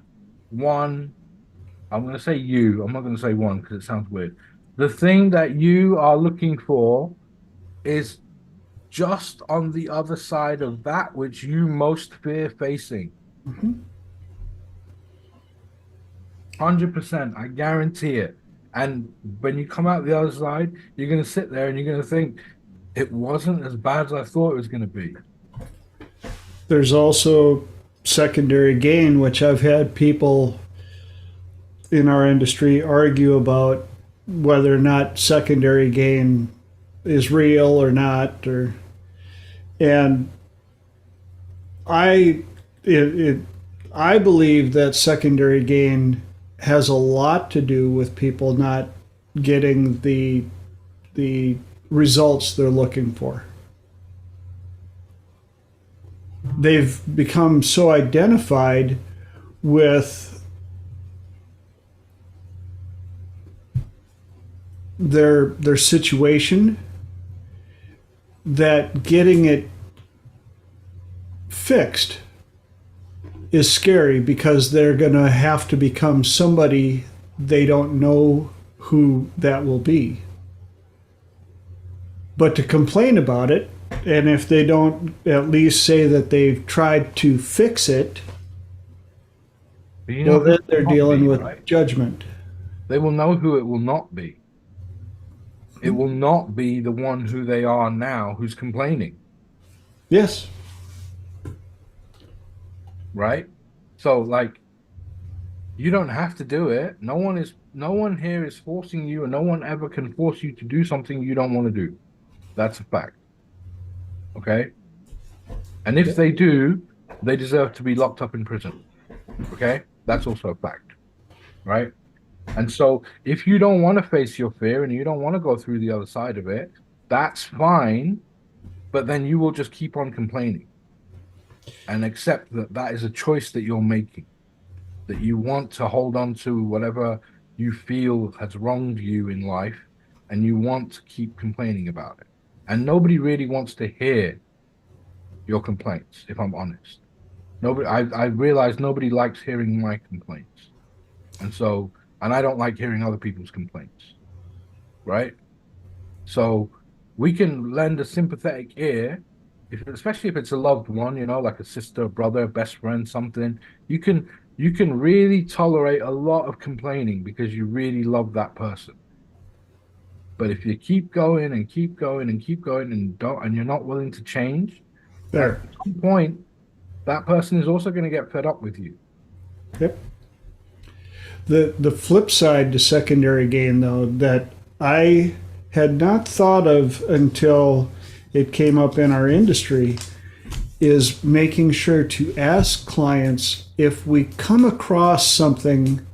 S7: one, I'm going to say you, I'm not going to say one because it sounds weird. The thing that you are looking for is just on the other side of that which you most fear facing. 100%, I guarantee it. And when you come out the other side, you're going to sit there and you're going to think, it wasn't as bad as I thought it was going to be.
S1: There's also secondary gain, which I've had people in our industry argue about whether or not secondary gain is real or not, and I I believe that secondary gain has a lot to do with people not getting the results they're looking for. They've become so identified with their situation that getting it fixed is scary because they're going to have to become somebody they don't know who that will be. But to complain about it, and if they don't at least say that they've tried to fix it, well, then they're dealing with judgment.
S7: They will know who it will not be. It will not be the one who they are now who's complaining.
S1: Yes.
S7: Right? So, like, you don't have to do it. No one here is forcing you, and no one ever can force you to do something you don't want to do. That's a fact. Okay? And if they do, they deserve to be locked up in prison. Okay? That's also a fact. Right? And so if you don't want to face your fear and you don't want to go through the other side of it, that's fine. But then you will just keep on complaining and accept that that is a choice that you're making, that you want to hold on to whatever you feel has wronged you in life, and you want to keep complaining about it. And nobody really wants to hear your complaints, if I'm honest. I realize nobody likes hearing my complaints. And I don't like hearing other people's complaints, right? So we can lend a sympathetic ear, especially if it's a loved one, like a sister, brother, best friend, something. You can really tolerate a lot of complaining because you really love that person. But if you keep going and keep going and keep going and you're not willing to change, at some point, that person is also going to get fed up with you.
S1: Yep. The flip side to secondary gain, though, that I had not thought of until it came up in our industry, is making sure to ask clients if we come across something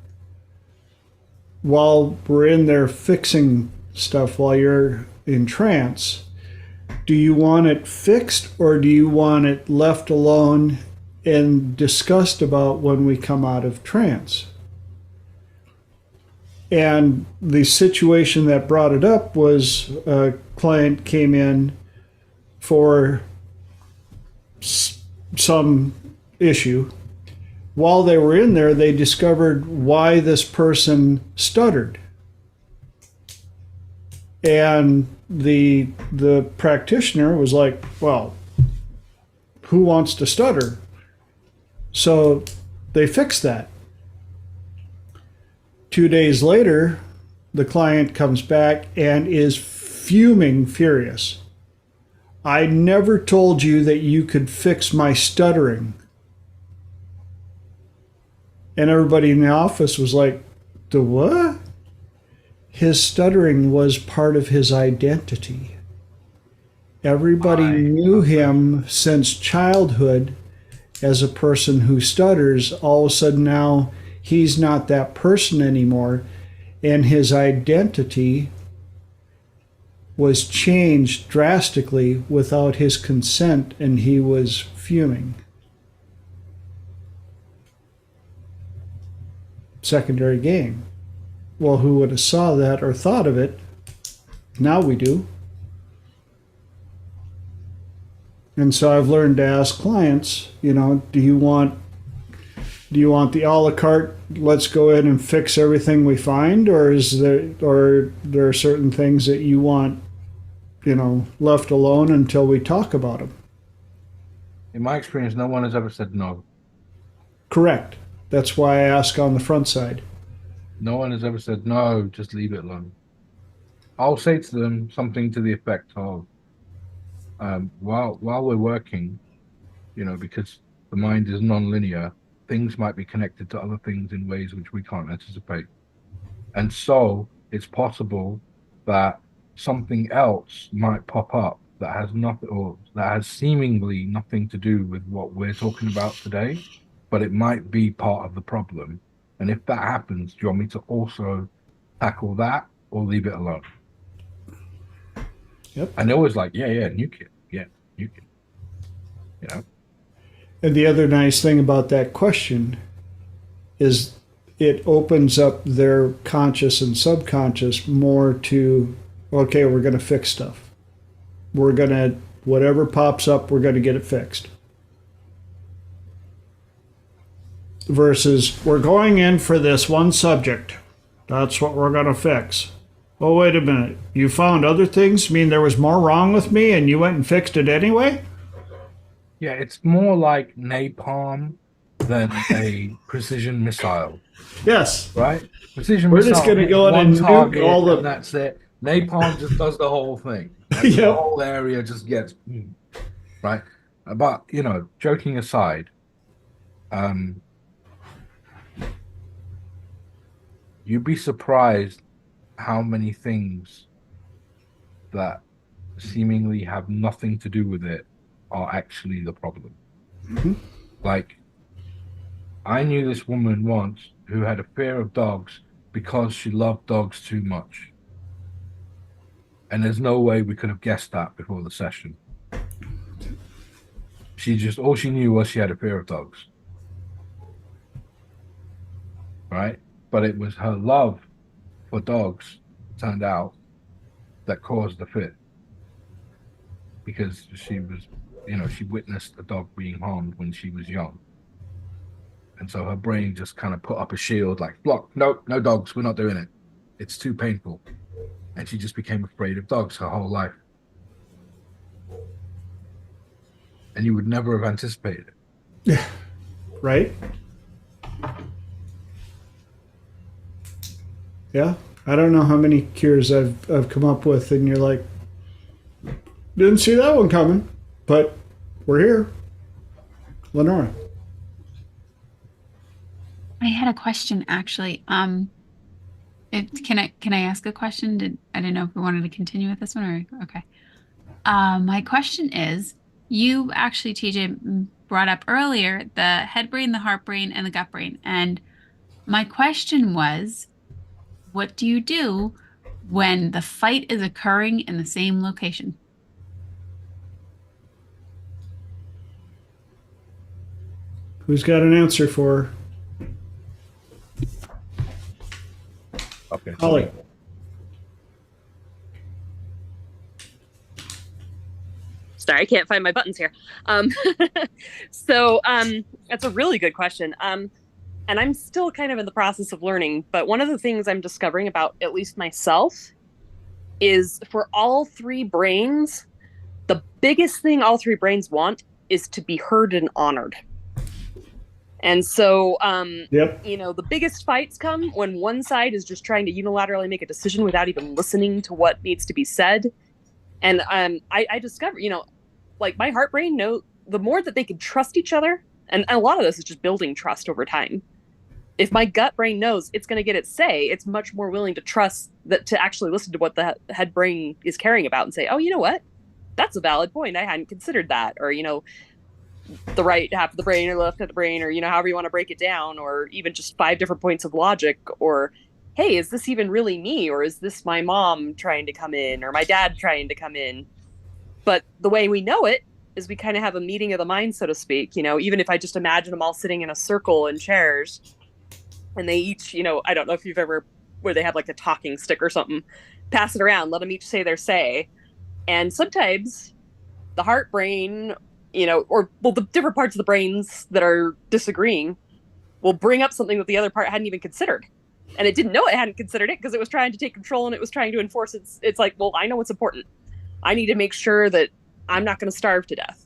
S1: while we're in there fixing stuff while you're in trance, do you want it fixed or do you want it left alone and discussed about when we come out of trance? And the situation that brought it up was a client came in for some issue. While they were in there, they discovered why this person stuttered. And the practitioner was like, well, who wants to stutter? So they fixed that. 2 days later, the client comes back and is furious. I never told you that you could fix my stuttering. And everybody in the office was like, the what? His stuttering was part of his identity. Everybody knew him since childhood as a person who stutters. All of a sudden now he's not that person anymore, and his identity was changed drastically without his consent, and he was fuming. Secondary gain. well, who would have saw that or thought of it? Now we do. And so I've learned to ask clients, do you want the a la carte, let's go in and fix everything we find, or there are certain things that you want, left alone until we talk about them?
S7: In my experience, no one has ever said no.
S1: Correct. That's why I ask on the front side.
S7: No one has ever said no, just leave it alone. I'll say to them something to the effect of, while we're working, because the mind is non-linear, things might be connected to other things in ways which we can't anticipate. And so it's possible that something else might pop up that has nothing, or that has seemingly nothing to do with what we're talking about today, but it might be part of the problem. And if that happens, do you want me to also tackle that or leave it alone?
S1: Yep.
S7: And they're always like, yeah, nuke it. Yeah, nuke it.
S1: And the other nice thing about that question is it opens up their conscious and subconscious more to, okay, we're going to fix stuff. We're going to, whatever pops up, we're going to get it fixed. Versus, we're going in for this one subject. That's what we're going to fix. Oh, wait a minute. You found other things? Mean there was more wrong with me and you went and fixed it anyway?
S7: Yeah, it's more like napalm than a precision missile.
S1: Yes.
S7: Right? Precision
S1: We're
S7: missile.
S1: just going to go in and nuke all the...
S7: And that's it. Napalm just does the whole thing.
S1: Yep.
S7: The whole area just gets... Right? But, joking aside, you'd be surprised how many things that seemingly have nothing to do with it are actually the problem.
S1: Mm-hmm.
S7: Like, I knew this woman once who had a fear of dogs because she loved dogs too much. And there's no way we could have guessed that before the session. All she knew was she had a fear of dogs. Right? But it was her love for dogs, turned out, that caused the fear. Because she was, she witnessed a dog being harmed when she was young. And so her brain just kind of put up a shield like, block, no dogs, we're not doing it. It's too painful. And she just became afraid of dogs her whole life. And you would never have anticipated it.
S1: Yeah. Right? Yeah. I don't know how many cures I've come up with, and you're like, didn't see that one coming, but we're here. Lenora.
S2: I had a question actually. Can I ask a question? I didn't know if we wanted to continue with this one or okay. My question is, you actually, TJ, brought up earlier the head brain, the heart brain, and the gut brain. And my question was, what do you do when the fight is occurring in the same location?
S1: Who's got an answer for her?
S7: Okay.
S1: Holly.
S6: Sorry, I can't find my buttons here. So that's a really good question. And I'm still kind of in the process of learning, but one of the things I'm discovering about at least myself is for all three brains, the biggest thing all three brains want is to be heard and honored. And so, the biggest fights come when one side is just trying to unilaterally make a decision without even listening to what needs to be said. And I discovered, like my heart brain the more that they can trust each other, and a lot of this is just building trust over time. If my gut brain knows it's going to get its say, it's much more willing to trust that, to actually listen to what the head brain is caring about and say, oh, you know what? That's a valid point. I hadn't considered that. Or, the right half of the brain or left half of the brain, or, however you want to break it down, or even just 5 different points of logic, or, hey, is this even really me? Or is this my mom trying to come in, or my dad trying to come in? But the way we know it is we kind of have a meeting of the mind, so to speak. Even if I just imagine them all sitting in a circle in chairs, and they each, I don't know if you've ever where they have like a talking stick or something, pass it around, let them each say their say. And sometimes the heart brain, or well, the different parts of the brains that are disagreeing will bring up something that the other part hadn't even considered. And it didn't know it hadn't considered it because it was trying to take control and it was trying to enforce it's like, well, I know what's important. I need to make sure that I'm not going to starve to death.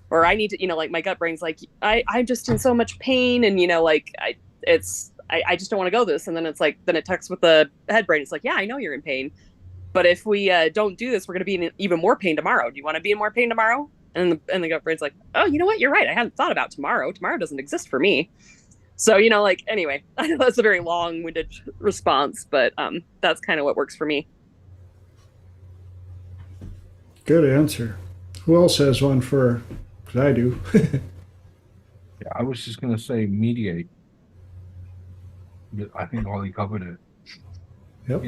S6: Or I need to, like my gut brain's like, I'm just in so much pain. And, I just don't want to go this. And then it's like, then it texts with the head brain. It's like, yeah, I know you're in pain. But if we don't do this, we're going to be in even more pain tomorrow. Do you want to be in more pain tomorrow? And the gut brain's like, oh, you know what? You're right. I hadn't thought about tomorrow. Tomorrow doesn't exist for me. So, anyway, I know that's a very long-winded response, but that's kind of what works for me.
S1: Good answer. Who else has one for, because I do.
S7: Yeah, I was just going to say mediate. I think Ollie covered it.
S1: Yep.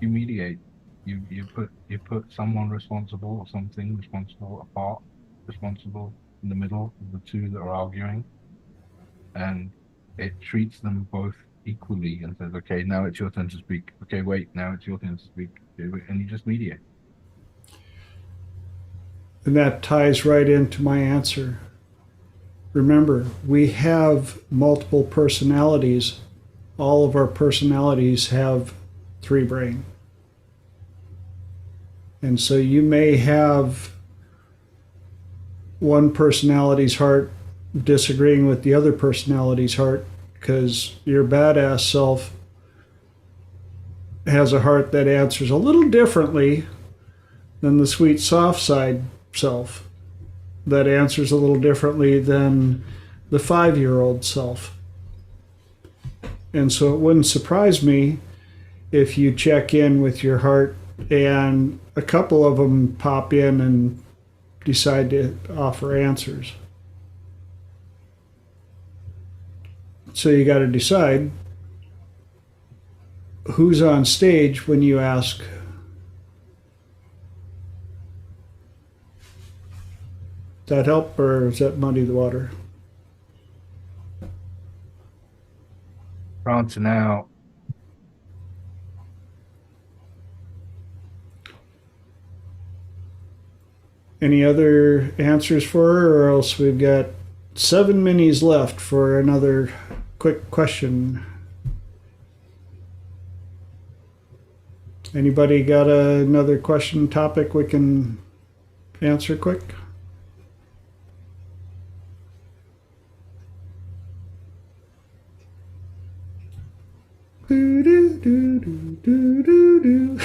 S7: You mediate. You put someone responsible or something responsible apart, responsible in the middle of the two that are arguing, and it treats them both equally and says, okay, now it's your turn to speak. Okay, wait, now it's your turn to speak. And you just mediate.
S1: And that ties right into my answer. Remember, we have multiple personalities. All of our personalities have 3 brain. And so you may have one personality's heart disagreeing with the other personality's heart because your badass self has a heart that answers a little differently than the sweet soft side self that answers a little differently than the 5-year-old self. And so it wouldn't surprise me if you check in with your heart and a couple of them pop in and decide to offer answers. So you got to decide who's on stage when you ask. Does that help, or does that muddy the water?
S7: Prancing out.
S1: Any other answers for her, or else we've got 7 minis left for another quick question. Anybody got another question topic we can answer quick? Do, do, do, do, do, do.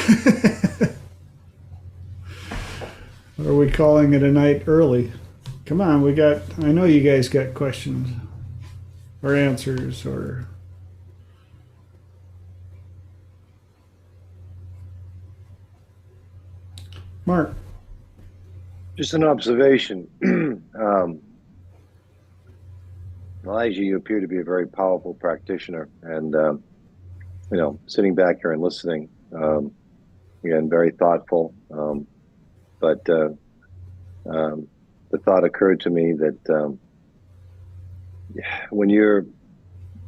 S1: Or are we calling it a night early? Come on, I know you guys got questions or answers or. Mark.
S4: Just an observation. Elijah, you appear to be a very powerful practitioner, and sitting back here and listening, again, very thoughtful. But the thought occurred to me that when you're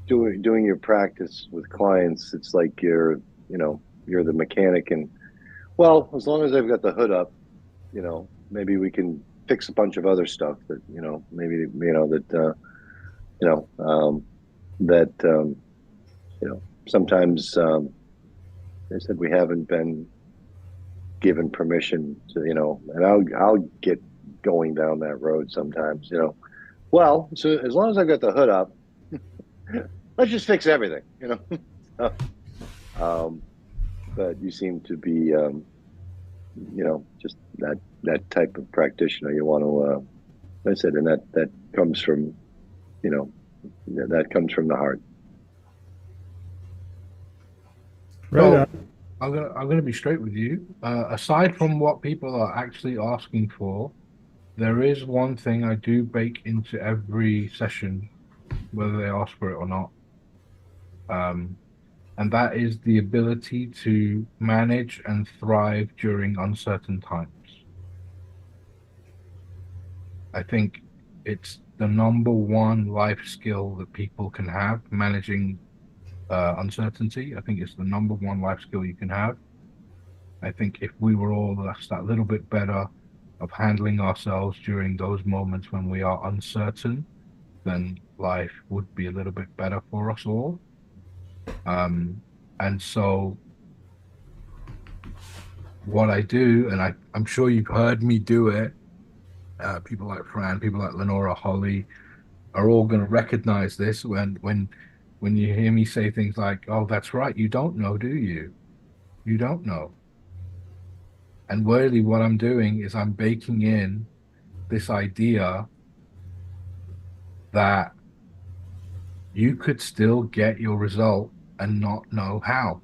S4: doing your practice with clients, it's like you're the mechanic, and well, as long as I've got the hood up, maybe we can fix a bunch of other stuff that sometimes they said we haven't been given permission to, and I'll get going down that road sometimes, well, so as long as I've got the hood up, let's just fix everything, but you seem to be just that type of practitioner. You want to like I said, and that comes from that comes from the heart.
S1: Right.
S7: I'm gonna be straight with you. Aside from what people are actually asking for, there is one thing I do bake into every session, whether they ask for it or not. And that is the ability to manage and thrive during uncertain times. I think it's the number one life skill that people can have, managing uncertainty. I think it's the number one life skill you can have. I think if we were all just that little bit better of handling ourselves during those moments when we are uncertain, then life would be a little bit better for us all. And so what I do, and I'm sure you've heard me do it, people like Fran, people like Lenora, Holly, are all going to recognize this when you hear me say things like, "Oh, that's right, you don't know, do you? You don't know." And really what I'm doing is I'm baking in this idea that you could still get your result and not know how.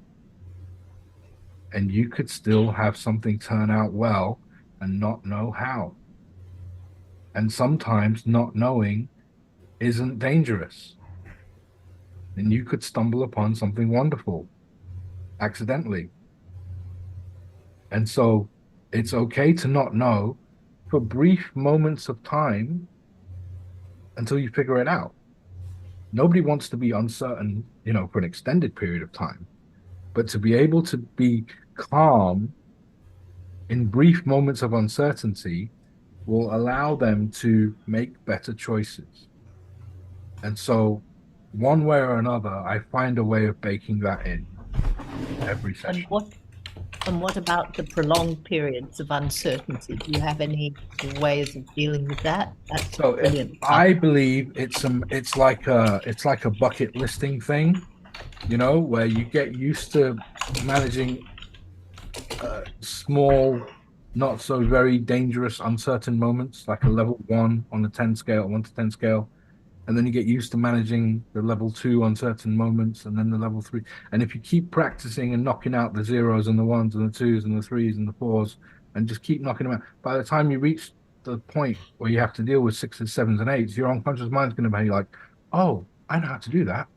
S7: And you could still have something turn out well and not know how. And sometimes not knowing isn't dangerous. And you could stumble upon something wonderful accidentally. And so it's okay to not know for brief moments of time until you figure it out. Nobody wants to be uncertain, for an extended period of time. But to be able to be calm in brief moments of uncertainty will allow them to make better choices. And so one way or another, I find a way of baking that in every session.
S8: And what about the prolonged periods of uncertainty? Do you have any ways of dealing with that? That's
S7: So
S8: brilliant.
S7: I believe it's like a bucket listing thing, where you get used to managing small, not so very dangerous, uncertain moments, like a level 1 on the 10 scale, 1 to 10 scale. And then you get used to managing the level 2 uncertain moments, and then the level 3. And if you keep practicing and knocking out the 0s and the 1s and the 2s and the 3s and the 4s, and just keep knocking them out, by the time you reach the point where you have to deal with 6s, 7s, and 8s, your unconscious mind's going to be like, "Oh, I know how to do that."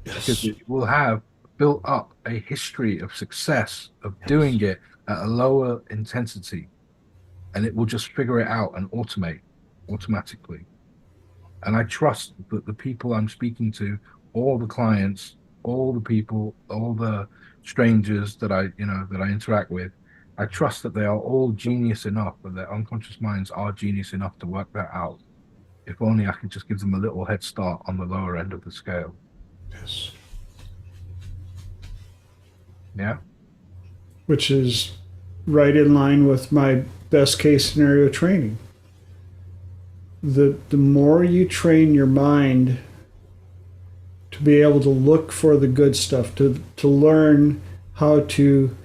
S7: Yes. Because it will have built up a history of success of doing it at a lower intensity, and it will just figure it out and automate automatically. And I trust that the people I'm speaking to, all the clients, all the people, all the strangers that I interact with, I trust that they are all genius enough, that their unconscious minds are genius enough to work that out. If only I could just give them a little head start on the lower end of the scale.
S1: Yes.
S7: Yeah.
S1: Which is right in line with my best case scenario training. The more you train your mind to be able to look for the good stuff, to learn how to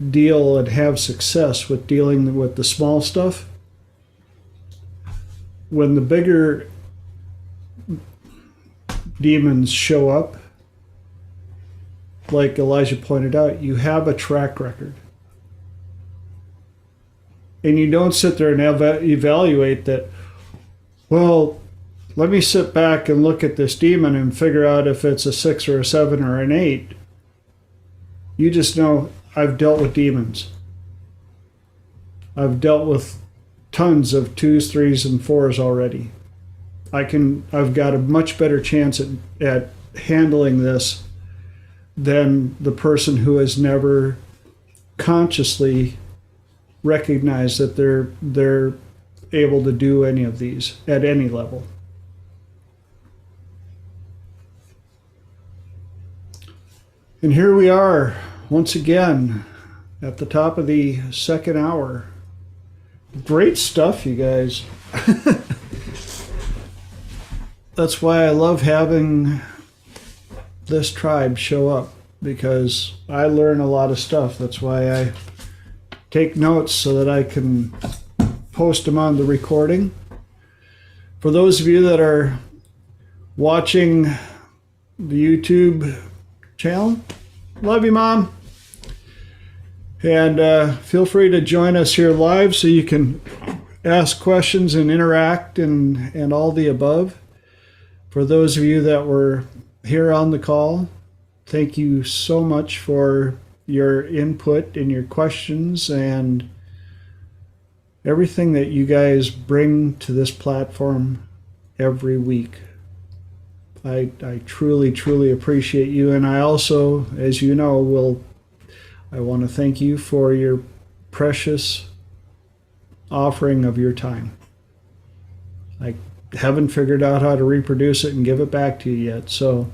S1: deal and have success with dealing with the small stuff, when the bigger demons show up, like Elijah pointed out, you have a track record. And you don't sit there and evaluate that, well, let me sit back and look at this demon and figure out if it's a 6 or a 7 or an 8. You just know, I've dealt with demons. I've dealt with tons of 2s, 3s, and 4s already. I've got a much better chance at handling this than the person who has never consciously recognized that they're able to do any of these at any level. And here we are once again at the top of the second hour. Great stuff, you guys. That's why I love having this tribe show up, because I learn a lot of stuff. That's why I take notes so that I can post them on the recording. For those of you that are watching the YouTube channel, love you, Mom. And feel free to join us here live so you can ask questions and interact and all the above. For those of you that were here on the call, thank you so much for your input and your questions and everything that you guys bring to this platform every week. I truly, truly appreciate you. And I also, as you know, I want to thank you for your precious offering of your time. I haven't figured out how to reproduce it and give it back to you yet. So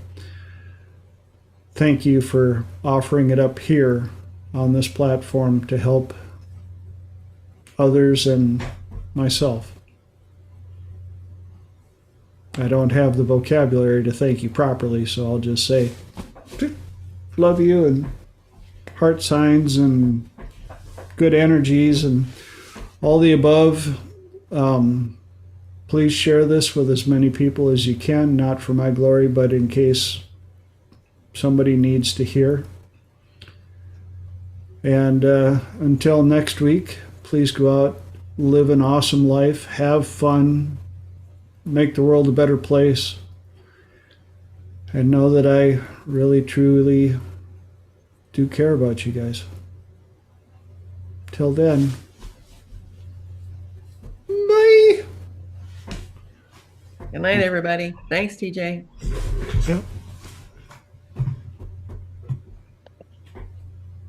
S1: thank you for offering it up here on this platform to help others and myself. I don't have the vocabulary to thank you properly, so I'll just say love you and heart signs and good energies and all the above. Please share this with as many people as you can, not for my glory, but in case somebody needs to hear. And until next week, please go out, live an awesome life, have fun, make the world a better place, and know that I really, truly do care about you guys. Till then, bye.
S9: Good night, everybody. Thanks, TJ.
S1: Yep.